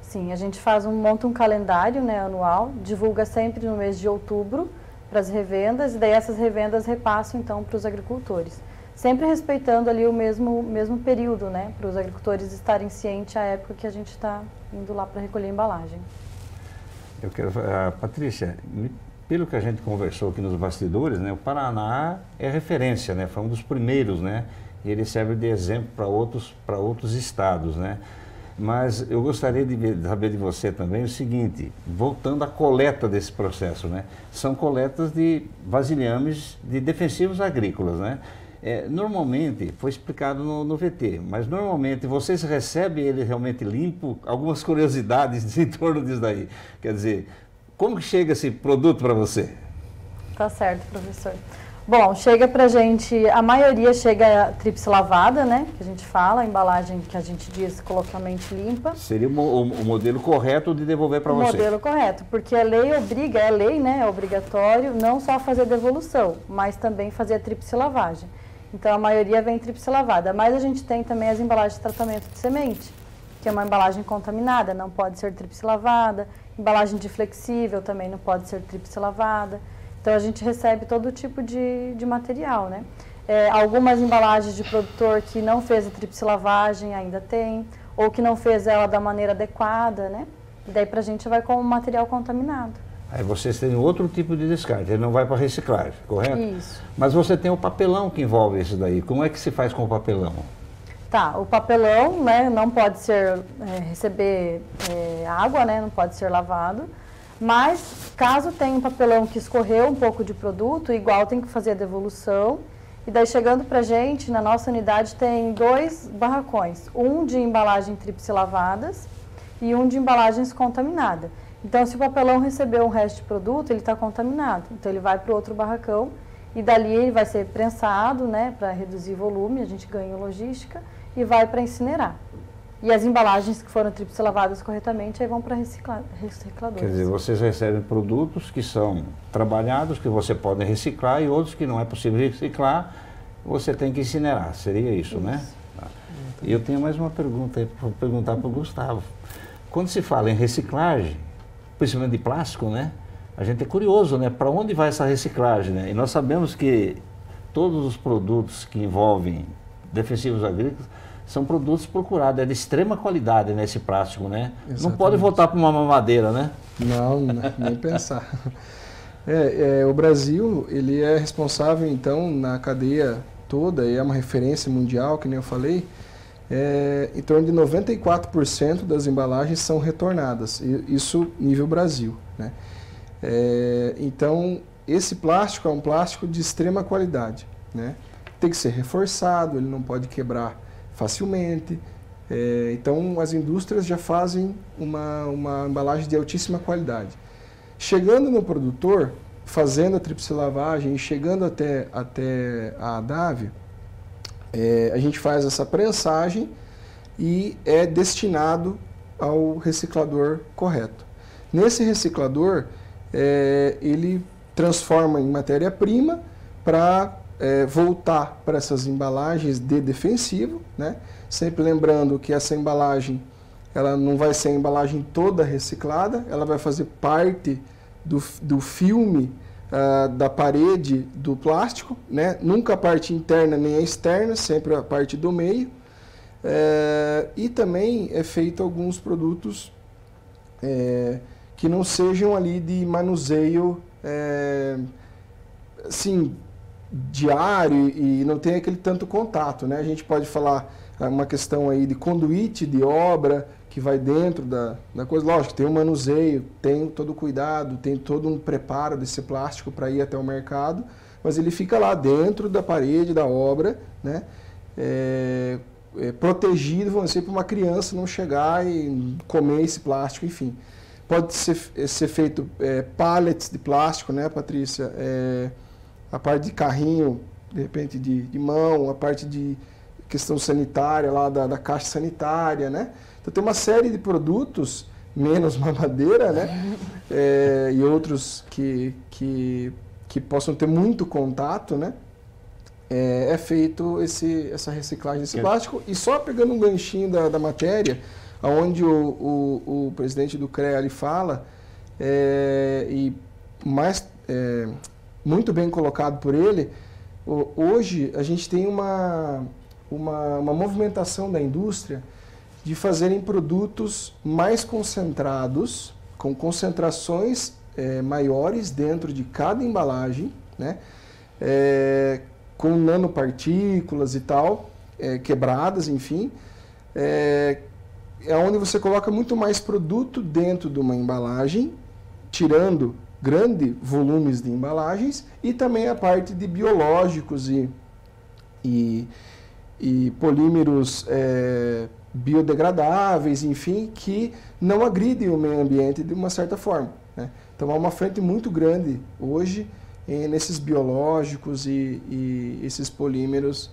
Sim, a gente monta um calendário, né, anual, divulga sempre no mês de outubro para as revendas e daí essas revendas repassam então para os agricultores. Sempre respeitando ali o mesmo período, né, para os agricultores estarem cientes à época que a gente está indo lá para recolher a embalagem. Eu quero, Patrícia, pelo que a gente conversou aqui nos bastidores, né, o Paraná é referência, né, foi um dos primeiros, né, e ele serve de exemplo para outros estados, né. Mas eu gostaria de saber de você também o seguinte, voltando à coleta desse processo, né? São coletas de vasilhames de defensivos agrícolas, né? Normalmente, foi explicado no VT, mas normalmente vocês recebem ele realmente limpo? Algumas curiosidades em torno disso daí. Quer dizer, como que chega esse produto para você? Tá certo, professor. Bom, chega pra gente, a maioria chega tríplice lavada, né? Que a gente fala, a embalagem que a gente diz coloquialmente limpa. Seria o modelo correto de devolver para você? O modelo correto, porque a lei obriga, é lei, né? É obrigatório não só fazer devolução, mas também fazer a tríplice lavagem. Então a maioria vem tríplice lavada, mas a gente tem também as embalagens de tratamento de semente, que é uma embalagem contaminada, não pode ser tríplice lavada. Embalagem de flexível também não pode ser tríplice lavada. Então, a gente recebe todo tipo de material, né? Algumas embalagens de produtor que não fez a tríplice lavagem ainda tem, ou que não fez ela da maneira adequada, né? E daí pra gente vai com o material contaminado. Aí vocês têm outro tipo de descarte, ele não vai para reciclagem, correto? Isso. Mas você tem o papelão que envolve isso daí, como é que se faz com o papelão? Tá, o papelão, né, não pode ser, receber água, né, não pode ser lavado. Mas, caso tenha um papelão que escorreu um pouco de produto, igual tem que fazer a devolução. E daí, chegando pra gente, na nossa unidade tem 2 barracões. Um de embalagem tríplice lavadas e um de embalagens contaminadas. Então, se o papelão recebeu um resto de produto, ele está contaminado. Então, ele vai para o outro barracão e dali ele vai ser prensado, né, para reduzir volume, a gente ganha logística, e vai para incinerar. E as embalagens que foram tríplice lavadas corretamente aí vão para recicladores. Quer dizer, vocês recebem produtos que são trabalhados, que você pode reciclar, e outros que não é possível reciclar, você tem que incinerar. Seria isso, né? E eu tenho mais uma pergunta aí para perguntar para o Gustavo. Quando se fala em reciclagem, principalmente de plástico, né? A gente é curioso, né? Para onde vai essa reciclagem, né? E nós sabemos que todos os produtos que envolvem defensivos agrícolas são produtos procurados, é de extrema qualidade, né, esse plástico, né? Exatamente. Não pode voltar para uma mamadeira, né? Não, nem pensar. O Brasil, ele é responsável, então, na cadeia toda, e é uma referência mundial, que nem eu falei, em torno de 94% das embalagens são retornadas, isso nível Brasil, né? Então, esse plástico é um plástico de extrema qualidade, né? Tem que ser reforçado, ele não pode quebrar facilmente. Então, as indústrias já fazem uma embalagem de altíssima qualidade. Chegando no produtor, fazendo a tríplice lavagem e chegando até a ADAV, a gente faz essa prensagem e é destinado ao reciclador correto. Nesse reciclador, ele transforma em matéria-prima para voltar para essas embalagens de defensivo, né? Sempre lembrando que essa embalagem, ela não vai ser a embalagem toda reciclada, ela vai fazer parte do filme da parede do plástico, né? Nunca a parte interna nem a externa, sempre a parte do meio. E também é feito alguns produtos que não sejam ali de manuseio, assim, diário e não tem aquele tanto contato, né? A gente pode falar uma questão aí de conduíte de obra que vai dentro da coisa. Lógico, tem um manuseio, tem todo o cuidado, tem todo um preparo desse plástico para ir até o mercado, mas ele fica lá dentro da parede da obra, né? Protegido, vamos dizer, para uma criança não chegar e comer esse plástico, enfim. Pode ser feito pallets de plástico, né, Patrícia? A parte de carrinho, de repente, de mão, a parte de questão sanitária, lá da caixa sanitária, né? Então tem uma série de produtos, menos mamadeira, né? E outros que possam ter muito contato, né? É feito essa reciclagem desse plástico. E só pegando um ganchinho da matéria, onde o presidente do CREA ali fala, e muito bem colocado por ele, hoje a gente tem uma movimentação da indústria de fazerem produtos mais concentrados, com concentrações maiores dentro de cada embalagem, né? Com nanopartículas e tal, quebradas, enfim, onde você coloca muito mais produto dentro de uma embalagem, tirando grandes volumes de embalagens, e também a parte de biológicos e polímeros biodegradáveis, enfim, que não agridem o meio ambiente de uma certa forma, né? Então há uma frente muito grande hoje nesses biológicos e esses polímeros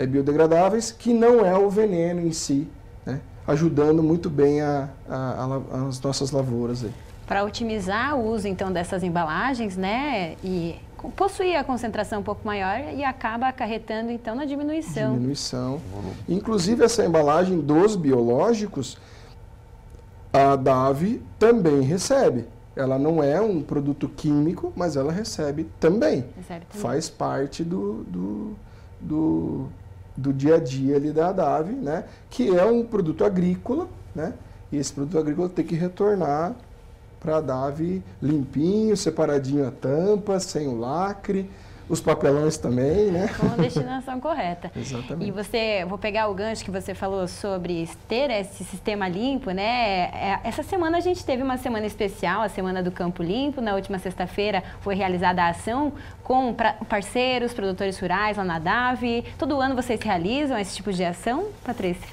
biodegradáveis, que não é o veneno em si, né? Ajudando muito bem as nossas lavouras aí. Para otimizar o uso, então, dessas embalagens, né, e possuir a concentração um pouco maior, e acaba acarretando, então, na diminuição. Diminuição. Inclusive, essa embalagem dos biológicos, a DAV também recebe. Ela não é um produto químico, mas ela recebe também. Faz parte do dia a dia ali da DAV, né? Que é um produto agrícola, né? E esse produto agrícola tem que retornar para a DAV limpinho, separadinho a tampa, sem o lacre, os papelões também, né? Com a destinação correta. Exatamente. E vou pegar o gancho que você falou sobre ter esse sistema limpo, né? Essa semana a gente teve uma semana especial, a Semana do Campo Limpo. Na última sexta-feira foi realizada a ação com parceiros, produtores rurais lá na DAV. Todo ano vocês realizam esse tipo de ação, Patrícia?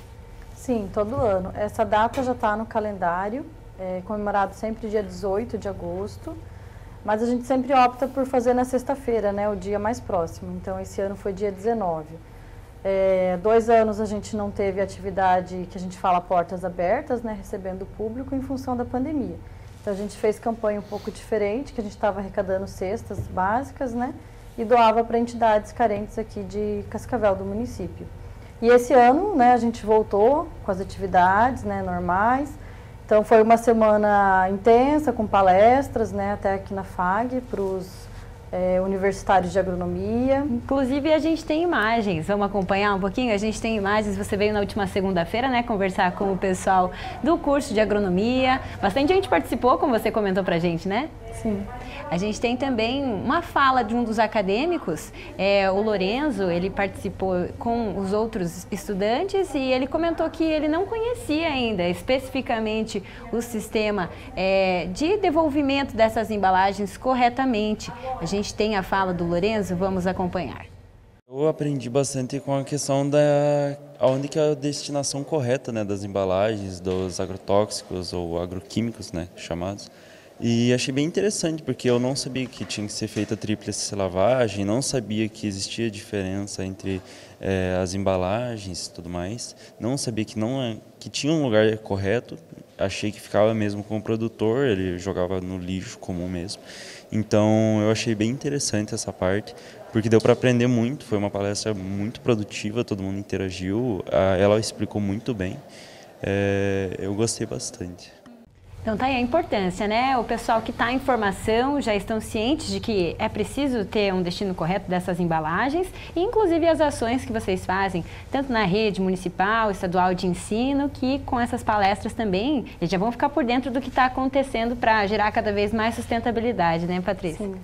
Sim, todo ano. Essa data já está no calendário, comemorado sempre dia 18 de agosto. Mas a gente sempre opta por fazer na sexta-feira, né, o dia mais próximo. Então, esse ano foi dia 19. 2 anos a gente não teve atividade que a gente fala portas abertas, né, recebendo o público em função da pandemia. Então, a gente fez campanha um pouco diferente, que a gente estava arrecadando cestas básicas, né, e doava para entidades carentes aqui de Cascavel, do município. E esse ano, né, a gente voltou com as atividades, né, normais. Então, foi uma semana intensa, com palestras, né, até aqui na FAG, para os universitários de agronomia. Inclusive, a gente tem imagens. Vamos acompanhar um pouquinho? A gente tem imagens. Você veio na última segunda-feira, né, conversar com o pessoal do curso de agronomia. Bastante gente participou, como você comentou para a gente, né? Sim. A gente tem também uma fala de um dos acadêmicos, o Lorenzo. Ele participou com os outros estudantes e ele comentou que ele não conhecia ainda especificamente o sistema de devolvimento dessas embalagens corretamente. A gente tem a fala do Lorenzo, vamos acompanhar. Eu aprendi bastante com a questão onde que é a destinação correta, né, das embalagens, dos agrotóxicos ou agroquímicos, né, chamados. E achei bem interessante, porque eu não sabia que tinha que ser feita tríplice lavagem, não sabia que existia diferença entre as embalagens e tudo mais, não sabia que tinha um lugar correto, achei que ficava mesmo com o produtor, ele jogava no lixo comum mesmo. Então eu achei bem interessante essa parte, porque deu para aprender muito, foi uma palestra muito produtiva, todo mundo interagiu, ela explicou muito bem, eu gostei bastante. Então tá aí a importância, né? O pessoal que está em formação já estão cientes de que é preciso ter um destino correto dessas embalagens e inclusive as ações que vocês fazem, tanto na rede municipal, estadual de ensino, que com essas palestras também eles já vão ficar por dentro do que está acontecendo para gerar cada vez mais sustentabilidade, né, Patrícia? Sim,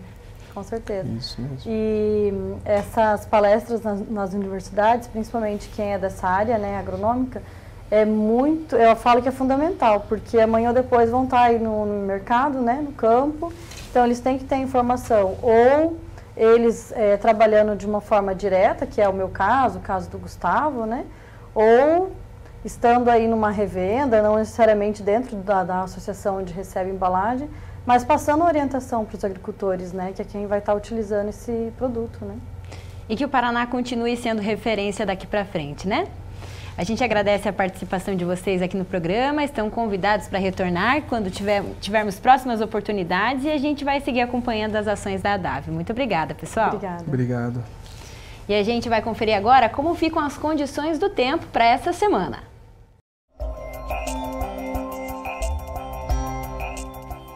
com certeza. Isso mesmo. E essas palestras nas universidades, principalmente quem é dessa área, né, agronômica, eu falo que é fundamental, porque amanhã ou depois vão estar aí no mercado, né, no campo, então eles têm que ter informação, ou eles trabalhando de uma forma direta, que é o meu caso, o caso do Gustavo, né, ou estando aí numa revenda, não necessariamente dentro da associação onde recebe embalagem, mas passando orientação para os agricultores, né, que é quem vai estar utilizando esse produto, né. E que o Paraná continue sendo referência daqui para frente, né? A gente agradece a participação de vocês aqui no programa, estão convidados para retornar quando tivermos próximas oportunidades e a gente vai seguir acompanhando as ações da ADAV. Muito obrigada, pessoal. Obrigada. Obrigado. E a gente vai conferir agora como ficam as condições do tempo para essa semana.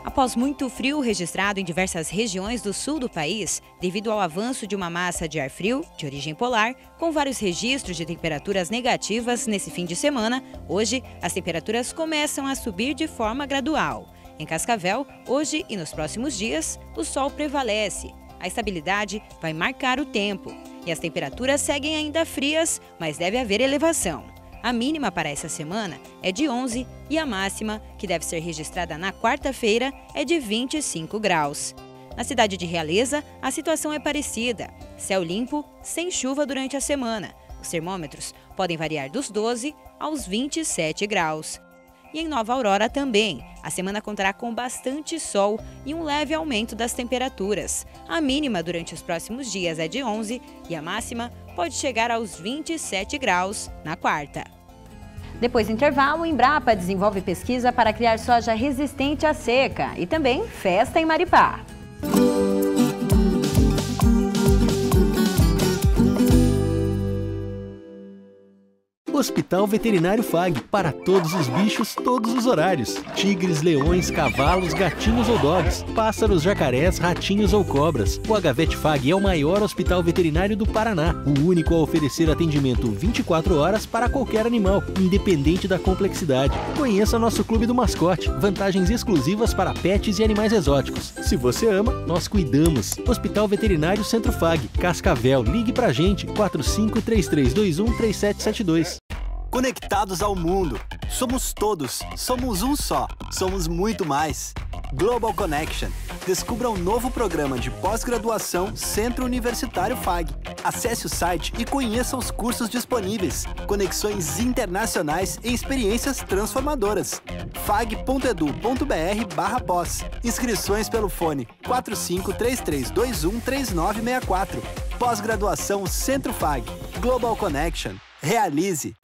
Após muito frio registrado em diversas regiões do sul do país, devido ao avanço de uma massa de ar frio, de origem polar, com vários registros de temperaturas negativas nesse fim de semana, hoje as temperaturas começam a subir de forma gradual. Em Cascavel, hoje e nos próximos dias, o sol prevalece. A estabilidade vai marcar o tempo. E as temperaturas seguem ainda frias, mas deve haver elevação. A mínima para essa semana é de 11 e a máxima, que deve ser registrada na quarta-feira, é de 25 graus. Na cidade de Realeza, a situação é parecida. Céu limpo, sem chuva durante a semana. Os termômetros podem variar dos 12 aos 27 graus. E em Nova Aurora também, a semana contará com bastante sol e um leve aumento das temperaturas. A mínima durante os próximos dias é de 11 e a máxima pode chegar aos 27 graus na quarta. Depois do intervalo, o Embrapa desenvolve pesquisa para criar soja resistente à seca e também festa em Maripá. Hospital Veterinário FAG, para todos os bichos, todos os horários. Tigres, leões, cavalos, gatinhos ou dogs, pássaros, jacarés, ratinhos ou cobras. O HVET FAG é o maior hospital veterinário do Paraná, o único a oferecer atendimento 24 horas para qualquer animal, independente da complexidade. Conheça nosso Clube do Mascote, vantagens exclusivas para pets e animais exóticos. Se você ama, nós cuidamos. Hospital Veterinário Centro FAG, Cascavel, ligue pra gente, 4533213772. Conectados ao mundo. Somos todos. Somos um só. Somos muito mais. Global Connection. Descubra um novo programa de pós-graduação Centro Universitário FAG. Acesse o site e conheça os cursos disponíveis. Conexões internacionais e experiências transformadoras. fag.edu.br/pós. Inscrições pelo fone 4533213964. Pós-graduação Centro FAG. Global Connection. Realize.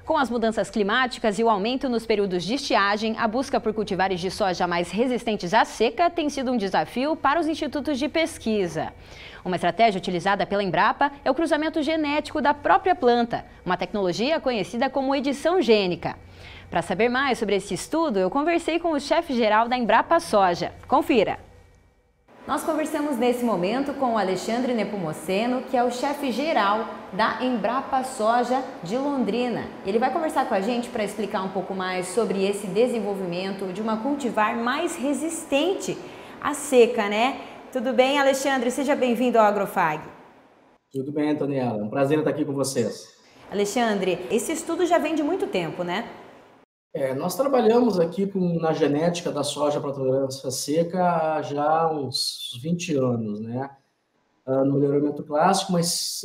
Com as mudanças climáticas e o aumento nos períodos de estiagem, a busca por cultivares de soja mais resistentes à seca tem sido um desafio para os institutos de pesquisa. Uma estratégia utilizada pela Embrapa é o cruzamento genético da própria planta, uma tecnologia conhecida como edição gênica. Para saber mais sobre esse estudo, eu conversei com o chefe-geral da Embrapa Soja. Confira! Nós conversamos nesse momento com o Alexandre Nepomuceno, que é o chefe-geral da Embrapa Soja de Londrina. Ele vai conversar com a gente para explicar um pouco mais sobre esse desenvolvimento de uma cultivar mais resistente à seca, né? Tudo bem, Alexandre? Seja bem-vindo ao Agrofag. Tudo bem, Antoniela. É um prazer estar aqui com vocês. Alexandre, esse estudo já vem de muito tempo, né? Nós trabalhamos aqui na genética da soja para tolerância à seca há já uns 20 anos, né? No melhoramento clássico, mas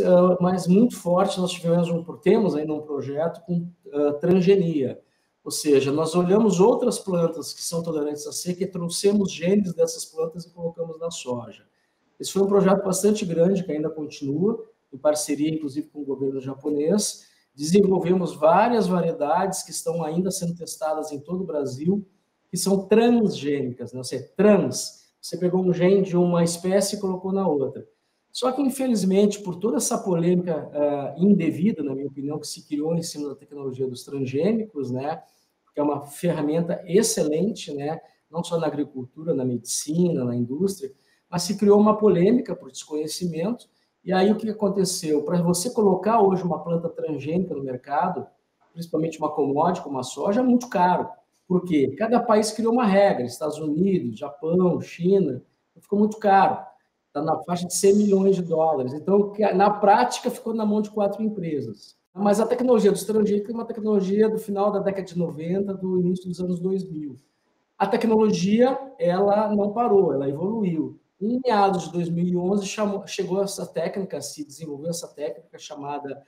muito forte nós temos ainda um projeto com transgenia, ou seja, nós olhamos outras plantas que são tolerantes à seca e trouxemos genes dessas plantas e colocamos na soja. Esse foi um projeto bastante grande que ainda continua, em parceria inclusive com o governo japonês. Desenvolvemos várias variedades que estão ainda sendo testadas em todo o Brasil, que são transgênicas, né? Ou seja, você pegou um gene de uma espécie e colocou na outra. Só que, infelizmente, por toda essa polêmica indevida, na minha opinião, que se criou em cima da tecnologia dos transgênicos, né? Que é uma ferramenta excelente, né? Não só na agricultura, na medicina, na indústria, mas se criou uma polêmica por desconhecimento. E aí o que aconteceu? Para você colocar hoje uma planta transgênica no mercado, principalmente uma commodity como a soja, é muito caro. Por quê? Cada país criou uma regra, Estados Unidos, Japão, China, ficou muito caro. Está na faixa de 100 milhões de dólares. Então, na prática, ficou na mão de 4 empresas. Mas a tecnologia dos transgênicos é uma tecnologia do final da década de 90, do início dos anos 2000. A tecnologia, ela não parou, ela evoluiu. Em meados de 2011, chegou essa técnica, se desenvolveu essa técnica chamada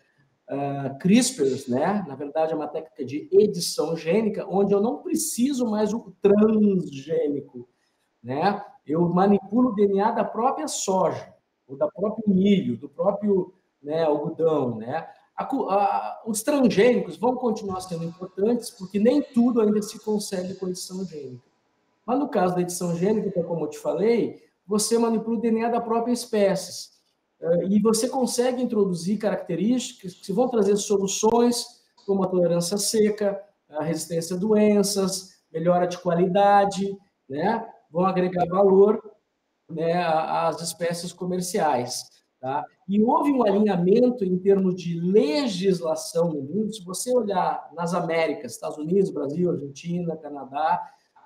CRISPR, né? Na verdade, é uma técnica de edição gênica, onde eu não preciso mais do transgênico, né? Eu manipulo o DNA da própria soja, ou do próprio milho, do próprio, né, algodão, né? Os transgênicos vão continuar sendo importantes, porque nem tudo ainda se consegue com edição gênica. Mas no caso da edição gênica, como eu te falei, você manipula o DNA da própria espécie. E você consegue introduzir características que vão trazer soluções como a tolerância à seca, a resistência a doenças, melhora de qualidade, né? Vão agregar valor, né, às espécies comerciais. Tá? E houve um alinhamento em termos de legislação no mundo. Se você olhar nas Américas, Estados Unidos, Brasil, Argentina, Canadá,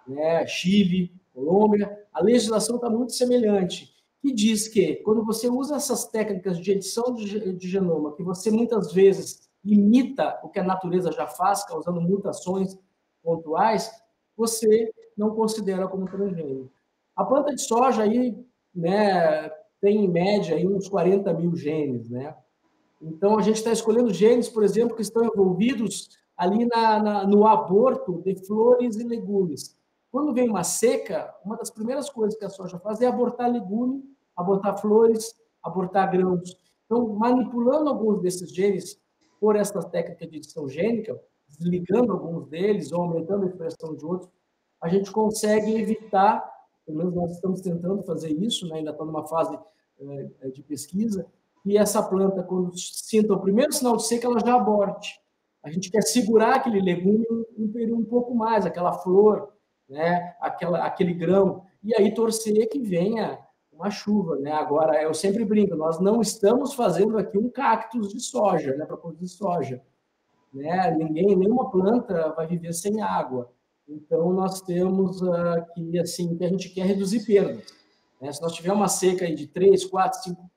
né, Chile, Colômbia, a legislação está muito semelhante, que diz que quando você usa essas técnicas de edição de genoma, que você muitas vezes imita o que a natureza já faz, causando mutações pontuais, você não considera como transgênico. A planta de soja aí, né, tem em média aí uns 40 mil genes, né? Então a gente está escolhendo genes, por exemplo, que estão envolvidos ali no aborto de flores e legumes. Quando vem uma seca, uma das primeiras coisas que a soja faz é abortar legume, abortar flores, abortar grãos. Então, manipulando alguns desses genes por essa técnica de edição gênica, desligando alguns deles ou aumentando a expressão de outros, a gente consegue evitar, pelo menos nós estamos tentando fazer isso, né? Ainda está numa fase de pesquisa, e essa planta, quando sinta o primeiro sinal de seca, ela já aborte. A gente quer segurar aquele legume um período um pouco mais, aquela flor, né? Aquele grão, e aí torcer que venha uma chuva, né? Agora, eu sempre brinco, nós não estamos fazendo aqui um cactus de soja, né? Para produzir soja, né? Nenhuma planta vai viver sem água. Então, nós temos que, assim, que a gente quer reduzir perdas, né? Se nós tiver uma seca aí de 3, 4, 5,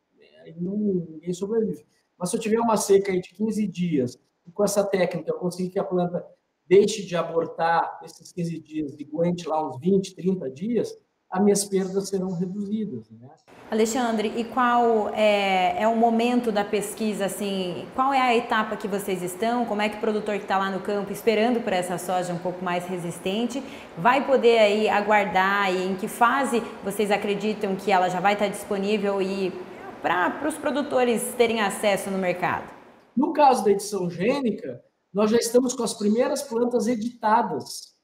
ninguém sobrevive. Mas se eu tiver uma seca aí de 15 dias, e com essa técnica eu conseguir que a planta deixe de abortar esses 15 dias e aguente lá uns 20, 30 dias, as minhas perdas serão reduzidas, né? Alexandre, e qual é o momento da pesquisa, assim, qual é a etapa que vocês estão? Como é que o produtor que está lá no campo esperando por essa soja um pouco mais resistente vai poder aí aguardar, e em que fase vocês acreditam que ela já vai estar disponível e para os produtores terem acesso no mercado? No caso da edição gênica, nós já estamos com as primeiras plantas editadas.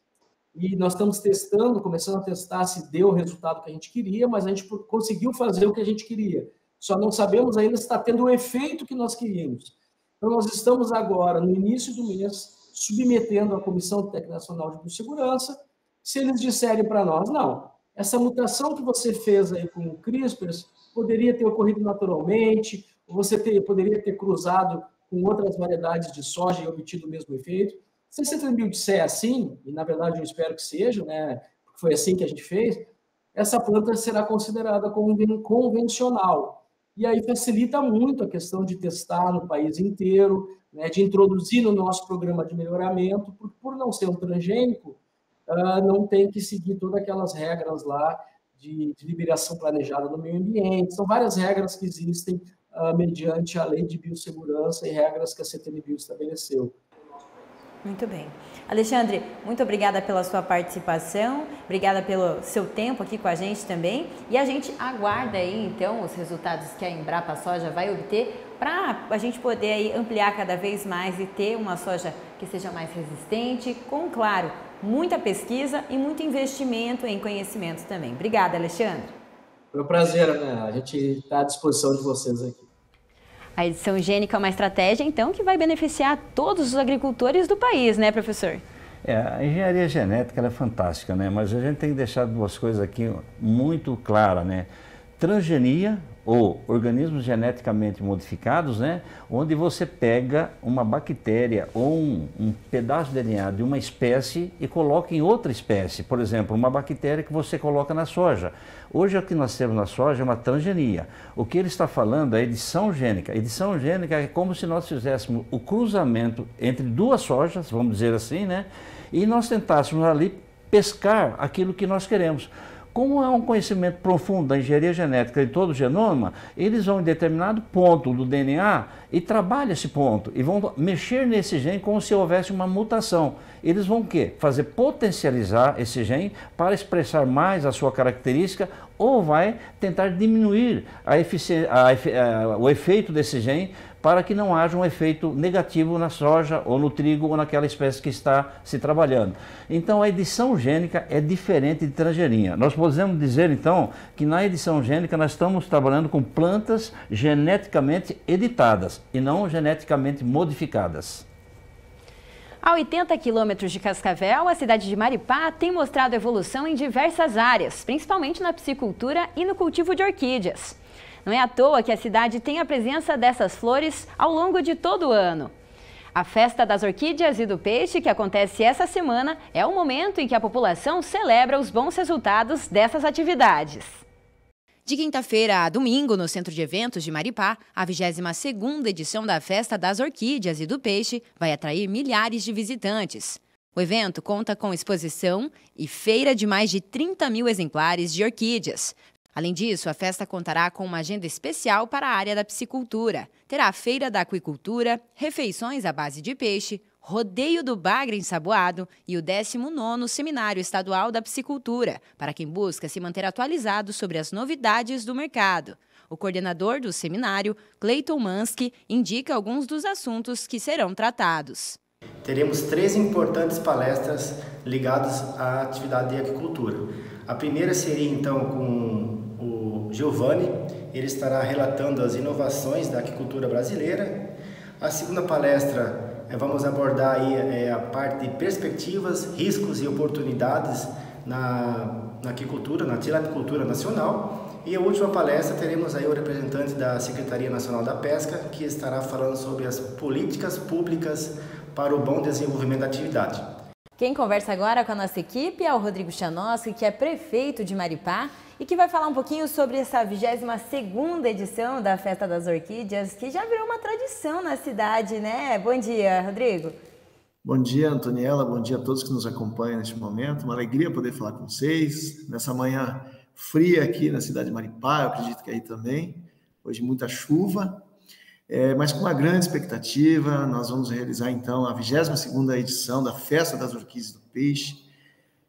E nós estamos testando, começando a testar se deu o resultado que a gente queria, mas a gente conseguiu fazer o que a gente queria. Só não sabemos ainda se está tendo o efeito que nós queríamos. Então, nós estamos agora, no início do mês, submetendo à Comissão Técnica Nacional de Biossegurança. Se eles disserem para nós, não, essa mutação que você fez aí com o CRISPR poderia ter ocorrido naturalmente, ou você poderia ter cruzado com outras variedades de soja e obtido o mesmo efeito. Se esse triângulo disser assim, e na verdade eu espero que seja, né, porque foi assim que a gente fez, essa planta será considerada como convencional. E aí facilita muito a questão de testar no país inteiro, né, de introduzir no nosso programa de melhoramento, porque por não ser um transgênico, não tem que seguir todas aquelas regras lá de liberação planejada no meio ambiente. São várias regras que existem mediante a Lei de Biossegurança e regras que a CTN-Bio estabeleceu. Muito bem. Alexandre, muito obrigada pela sua participação, obrigada pelo seu tempo aqui com a gente também, e a gente aguarda aí, então, os resultados que a Embrapa Soja vai obter para a gente poder aí ampliar cada vez mais e ter uma soja que seja mais resistente, com, claro, muita pesquisa e muito investimento em conhecimento também. Obrigada, Alexandre. Foi um prazer, né? A gente está à disposição de vocês aqui. A edição gênica é uma estratégia, então, que vai beneficiar todos os agricultores do país, né, professor? A engenharia genética ela é fantástica, né? Mas a gente tem que deixar duas coisas aqui muito claras, né? Transgenia, ou organismos geneticamente modificados, né, onde você pega uma bactéria ou um pedaço de DNA de uma espécie e coloca em outra espécie. Por exemplo, uma bactéria que você coloca na soja. Hoje o que nós temos na soja é uma transgenia. O que ele está falando é edição gênica. Edição gênica é como se nós fizéssemos o cruzamento entre duas sojas, vamos dizer assim, né, e nós tentássemos ali pescar aquilo que nós queremos. Como é um conhecimento profundo da engenharia genética de todo o genoma, eles vão em determinado ponto do DNA e trabalham esse ponto e vão mexer nesse gene como se houvesse uma mutação. Eles vão o quê? Fazer potencializar esse gene para expressar mais a sua característica ou vai tentar diminuir o efeito desse gene para que não haja um efeito negativo na soja ou no trigo ou naquela espécie que está se trabalhando. Então a edição gênica é diferente de transgenia. Nós podemos dizer então que na edição gênica nós estamos trabalhando com plantas geneticamente editadas e não geneticamente modificadas. A 80 quilômetros de Cascavel, a cidade de Maripá tem mostrado evolução em diversas áreas, principalmente na piscicultura e no cultivo de orquídeas. Não é à toa que a cidade tem a presença dessas flores ao longo de todo o ano. A Festa das Orquídeas e do Peixe, que acontece essa semana, é o momento em que a população celebra os bons resultados dessas atividades. De quinta-feira a domingo, no Centro de Eventos de Maripá, a 22ª edição da Festa das Orquídeas e do Peixe vai atrair milhares de visitantes. O evento conta com exposição e feira de mais de 30 mil exemplares de orquídeas. Além disso, a festa contará com uma agenda especial para a área da piscicultura. Terá a feira da aquicultura, refeições à base de peixe, rodeio do bagre ensaboado e o 19º Seminário Estadual da Piscicultura, para quem busca se manter atualizado sobre as novidades do mercado. O coordenador do seminário, Cleiton Mansky, indica alguns dos assuntos que serão tratados. Teremos 3 importantes palestras ligadas à atividade de aquicultura. A primeira seria então com o Giovanni, ele estará relatando as inovações da aquicultura brasileira. A segunda palestra, vamos abordar aí a parte de perspectivas, riscos e oportunidades na aquicultura, na tilapicultura nacional. E a última palestra teremos aí o representante da Secretaria Nacional da Pesca, que estará falando sobre as políticas públicas para o bom desenvolvimento da atividade. Quem conversa agora com a nossa equipe é o Rodrigo Chanoski, que é prefeito de Maripá e que vai falar um pouquinho sobre essa 22ª edição da Festa das Orquídeas, que já virou uma tradição na cidade, né? Bom dia, Rodrigo. Bom dia, Antoniela. Bom dia a todos que nos acompanham neste momento. Uma alegria poder falar com vocês nessa manhã fria aqui na cidade de Maripá, eu acredito que aí também. Hoje muita chuva. Mas com uma grande expectativa, nós vamos realizar então a 22ª edição da Festa das Orquídeas e do Peixe.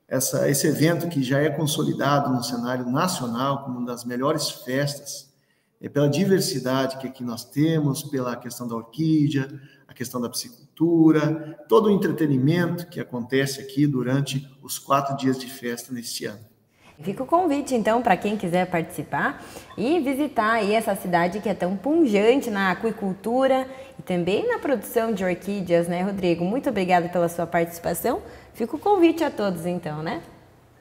Esse evento que já é consolidado no cenário nacional como uma das melhores festas, pela diversidade que aqui nós temos, pela questão da orquídea, a questão da piscicultura, todo o entretenimento que acontece aqui durante os 4 dias de festa neste ano. Fica o convite, então, para quem quiser participar e visitar aí essa cidade que é tão pujante na aquicultura e também na produção de orquídeas, né, Rodrigo? Muito obrigada pela sua participação. Fica o convite a todos, então, né?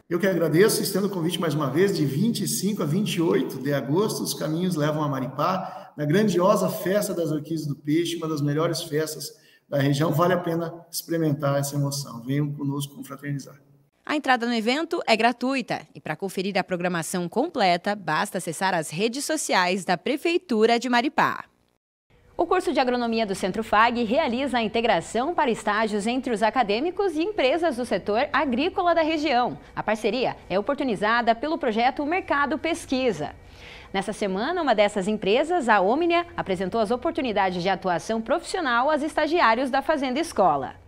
Eu que agradeço, estendo o convite mais uma vez, de 25 a 28 de agosto, os caminhos levam a Maripá, na grandiosa Festa das Orquídeas do Peixe, uma das melhores festas da região. Vale a pena experimentar essa emoção. Venham conosco confraternizar. A entrada no evento é gratuita e para conferir a programação completa, basta acessar as redes sociais da Prefeitura de Maripá. O curso de Agronomia do Centro FAG realiza a integração para estágios entre os acadêmicos e empresas do setor agrícola da região. A parceria é oportunizada pelo projeto Mercado Pesquisa. Nessa semana, uma dessas empresas, a Omnia, apresentou as oportunidades de atuação profissional aos estagiários da Fazenda Escola.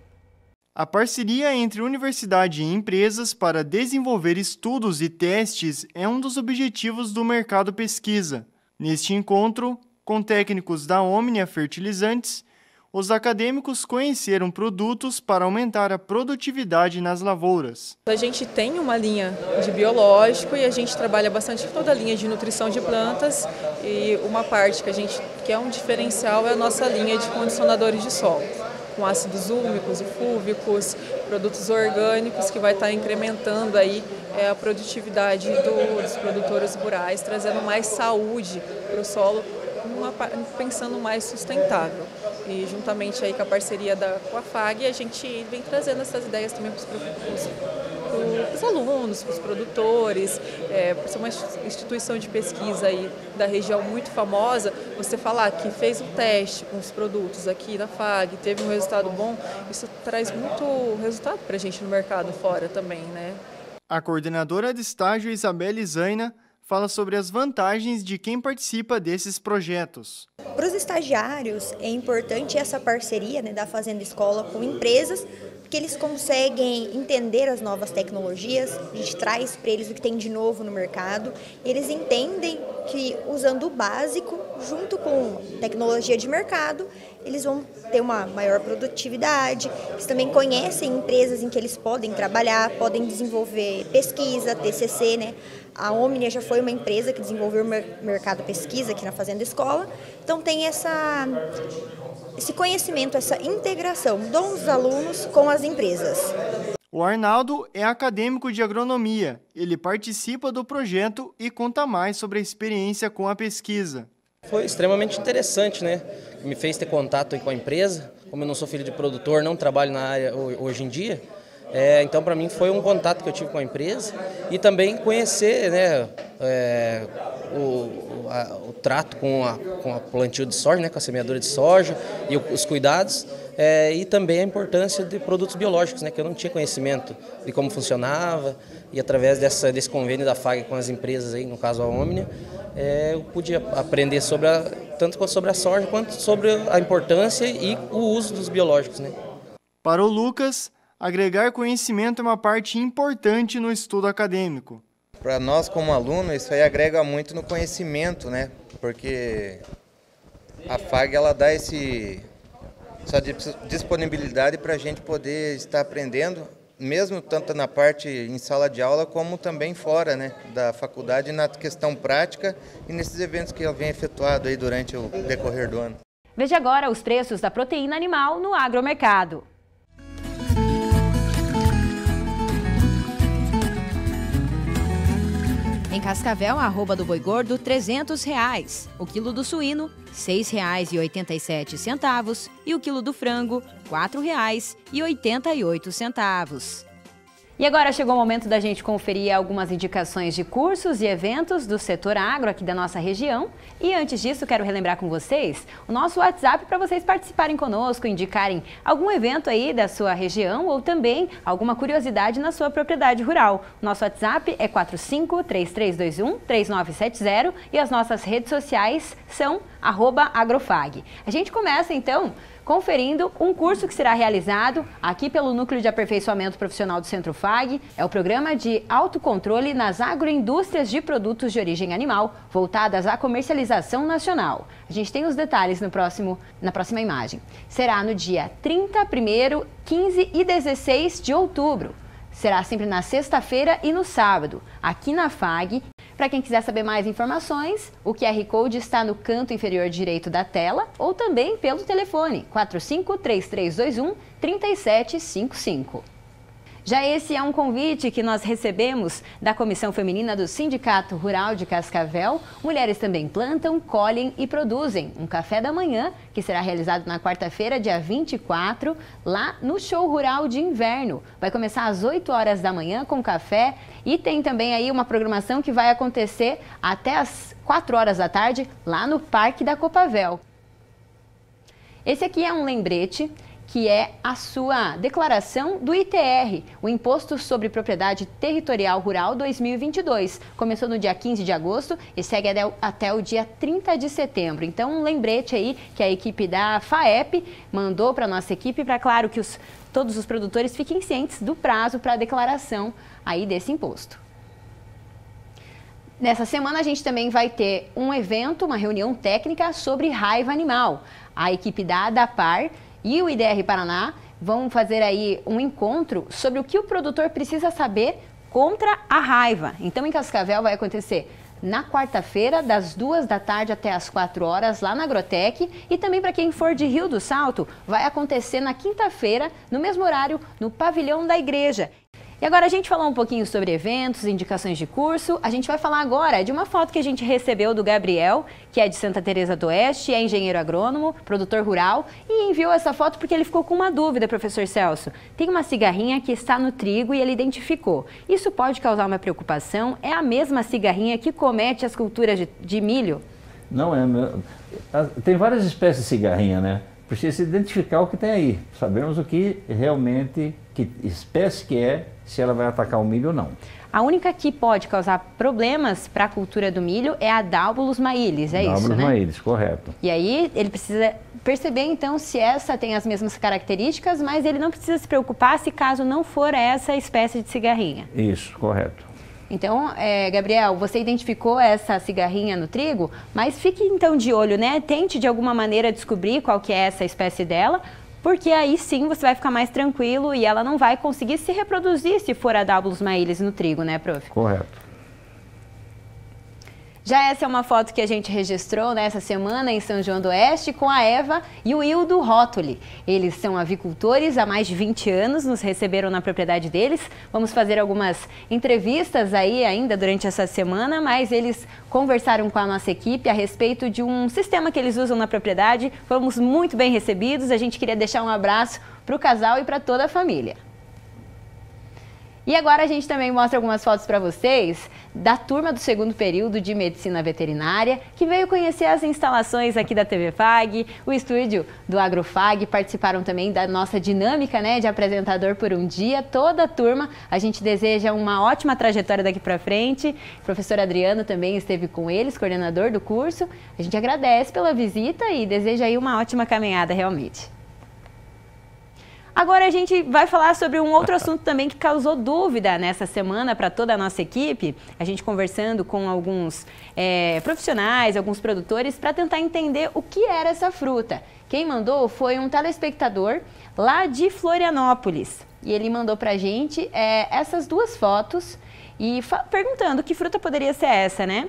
A parceria entre universidade e empresas para desenvolver estudos e testes é um dos objetivos do Mercado Pesquisa. Neste encontro, com técnicos da Omnia Fertilizantes, os acadêmicos conheceram produtos para aumentar a produtividade nas lavouras. A gente tem uma linha de biológico e a gente trabalha bastante toda a linha de nutrição de plantas e uma parte que é um diferencial é a nossa linha de condicionadores de solo, com ácidos úmicos e fúvicos, produtos orgânicos que vai estar incrementando aí a produtividade dos produtores rurais, trazendo mais saúde para o solo, pensando mais sustentável. E juntamente aí com a parceria com a FAG, a gente vem trazendo essas ideias também para os alunos, para os produtores, por ser uma instituição de pesquisa aí da região muito famosa, você falar que fez um teste com os produtos aqui na FAG, teve um resultado bom, isso traz muito resultado para a gente no mercado fora também, né? A coordenadora de estágio, Isabelle Zaina, fala sobre as vantagens de quem participa desses projetos. Para os estagiários, é importante essa parceria, né, da Fazenda Escola com empresas, porque eles conseguem entender as novas tecnologias, a gente traz para eles o que tem de novo no mercado, eles entendem que usando o básico, junto com tecnologia de mercado, eles vão ter uma maior produtividade, eles também conhecem empresas em que eles podem trabalhar, podem desenvolver pesquisa, TCC, né? A Omnia já foi uma empresa que desenvolveu o mercado pesquisa aqui na Fazenda Escola, então tem esse conhecimento, essa integração dos alunos com as empresas. O Arnaldo é acadêmico de agronomia. Ele participa do projeto e conta mais sobre a experiência com a pesquisa. Foi extremamente interessante, né? Me fez ter contato com a empresa. Como eu não sou filho de produtor, não trabalho na área hoje em dia, então para mim foi um contato que eu tive com a empresa e também conhecer, né, o trato com a plantio de soja, né, com a semeadura de soja e os cuidados, e também a importância de produtos biológicos, né, que eu não tinha conhecimento de como funcionava, e através desse convênio da FAG com as empresas, aí, no caso a Omnia, eu pude aprender tanto sobre a soja quanto sobre a importância e o uso dos biológicos, né. Para o Lucas, agregar conhecimento é uma parte importante no estudo acadêmico. Para nós como aluno, isso aí agrega muito no conhecimento, né? Porque a FAG ela dá essa disponibilidade para a gente poder estar aprendendo, mesmo tanto na parte em sala de aula, como também fora, né, da faculdade, na questão prática e nesses eventos que vem efetuado aí durante o decorrer do ano. Veja agora os preços da proteína animal no agromercado. Em Cascavel, a arroba do boi gordo, R$ 300. O quilo do suíno, R$ 6,87. E o quilo do frango, R$ 4,88. E agora chegou o momento da gente conferir algumas indicações de cursos e eventos do setor agro aqui da nossa região. E antes disso, quero relembrar com vocês o nosso WhatsApp para vocês participarem conosco, indicarem algum evento aí da sua região ou também alguma curiosidade na sua propriedade rural. O nosso WhatsApp é 4533213970 e as nossas redes sociais são @agrofag. A gente começa então conferindo um curso que será realizado aqui pelo Núcleo de Aperfeiçoamento Profissional do Centro FAG. É o Programa de Autocontrole nas Agroindústrias de Produtos de Origem Animal, voltadas à comercialização nacional. A gente tem os detalhes na próxima imagem. Será no dia 30, 1º, 15 e 16 de outubro. Será sempre na sexta-feira e no sábado, aqui na FAG. Para quem quiser saber mais informações, o QR Code está no canto inferior direito da tela ou também pelo telefone 4533213755. Já esse é um convite que nós recebemos da Comissão Feminina do Sindicato Rural de Cascavel. Mulheres também plantam, colhem e produzem um café da manhã, que será realizado na quarta-feira, dia 24, lá no Show Rural de Inverno. Vai começar às 8 horas da manhã com café e tem também aí uma programação que vai acontecer até às 4 horas da tarde, lá no Parque da Copavel. Esse aqui é um lembrete que é a sua declaração do ITR, o Imposto sobre Propriedade Territorial Rural 2022. Começou no dia 15 de agosto e segue até o dia 30 de setembro. Então, um lembrete aí que a equipe da FAEP mandou para a nossa equipe, para, claro, que todos os produtores fiquem cientes do prazo para a declaração aí desse imposto. Nessa semana, a gente também vai ter um evento, uma reunião técnica sobre raiva animal. A equipe da ADAPAR e o IDR Paraná vão fazer aí um encontro sobre o que o produtor precisa saber contra a raiva. Então, em Cascavel vai acontecer na quarta-feira, das 2 da tarde até as 4 horas, lá na Agrotec. E também para quem for de Rio do Salto, vai acontecer na quinta-feira, no mesmo horário, no pavilhão da igreja. E agora a gente falou um pouquinho sobre eventos, indicações de curso. A gente vai falar agora de uma foto que a gente recebeu do Gabriel, que é de Santa Teresa do Oeste, é engenheiro agrônomo, produtor rural, e enviou essa foto porque ele ficou com uma dúvida, professor Celso. Tem uma cigarrinha que está no trigo e ele identificou. Isso pode causar uma preocupação? É a mesma cigarrinha que comete as culturas de milho? Não é. Tem várias espécies de cigarrinha, né? Precisa identificar o que tem aí. Sabemos o que realmente, que espécie que é, se ela vai atacar o milho ou não. A única que pode causar problemas para a cultura do milho é a Dálbulos mailis, é isso, né? Dálbulos mailis, correto. E aí ele precisa perceber então se essa tem as mesmas características, mas ele não precisa se preocupar se caso não for essa espécie de cigarrinha. Isso, correto. Então, Gabriel, você identificou essa cigarrinha no trigo, mas fique então de olho, né? Tente de alguma maneira descobrir qual que é essa espécie dela, porque aí sim você vai ficar mais tranquilo e ela não vai conseguir se reproduzir se for a Dálbulos mailis no trigo, né, prof? Correto. Já essa é uma foto que a gente registrou nessa semana em São João do Oeste com a Eva e o Hildo Rótoli. Eles são avicultores há mais de 20 anos, nos receberam na propriedade deles. Vamos fazer algumas entrevistas aí ainda durante essa semana, mas eles conversaram com a nossa equipe a respeito de um sistema que eles usam na propriedade. Fomos muito bem recebidos, a gente queria deixar um abraço para o casal e para toda a família. E agora a gente também mostra algumas fotos para vocês da turma do segundo período de Medicina Veterinária, que veio conhecer as instalações aqui da TV FAG, o estúdio do AgroFag, participaram também da nossa dinâmica, né, de apresentador por um dia. Toda a turma, a gente deseja uma ótima trajetória daqui para frente. O professor Adriano também esteve com eles, coordenador do curso. A gente agradece pela visita e deseja aí uma ótima caminhada realmente. Agora a gente vai falar sobre um outro assunto também que causou dúvida nessa semana para toda a nossa equipe. A gente conversando com alguns profissionais, alguns produtores, para tentar entender o que era essa fruta. Quem mandou foi um telespectador lá de Florianópolis. E ele mandou para a gente essas duas fotos e perguntando que fruta poderia ser essa, né?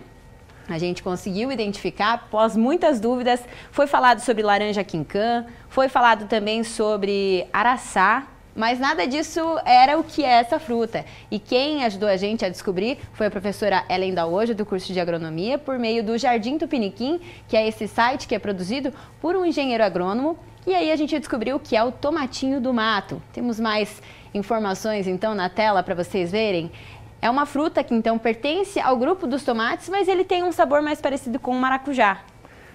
A gente conseguiu identificar, após muitas dúvidas, foi falado sobre laranja quinquã, foi falado também sobre araçá, mas nada disso era o que é essa fruta. E quem ajudou a gente a descobrir foi a professora Ellen Daojo, do curso de agronomia, por meio do Jardim Tupiniquim, que é esse site que é produzido por um engenheiro agrônomo. E aí a gente descobriu que é o tomatinho do mato. Temos mais informações então na tela para vocês verem. É uma fruta que então pertence ao grupo dos tomates, mas ele tem um sabor mais parecido com o maracujá.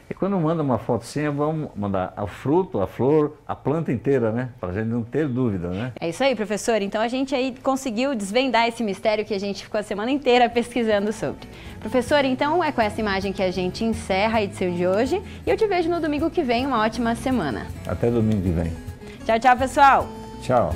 E quando manda uma foto assim, vamos mandar o fruto, a flor, a planta inteira, né? Para a gente não ter dúvida, né? É isso aí, professor. Então a gente aí conseguiu desvendar esse mistério que a gente ficou a semana inteira pesquisando sobre. Professor, então é com essa imagem que a gente encerra a edição de hoje. E eu te vejo no domingo que vem. Uma ótima semana. Até domingo que vem. Tchau, tchau, pessoal. Tchau.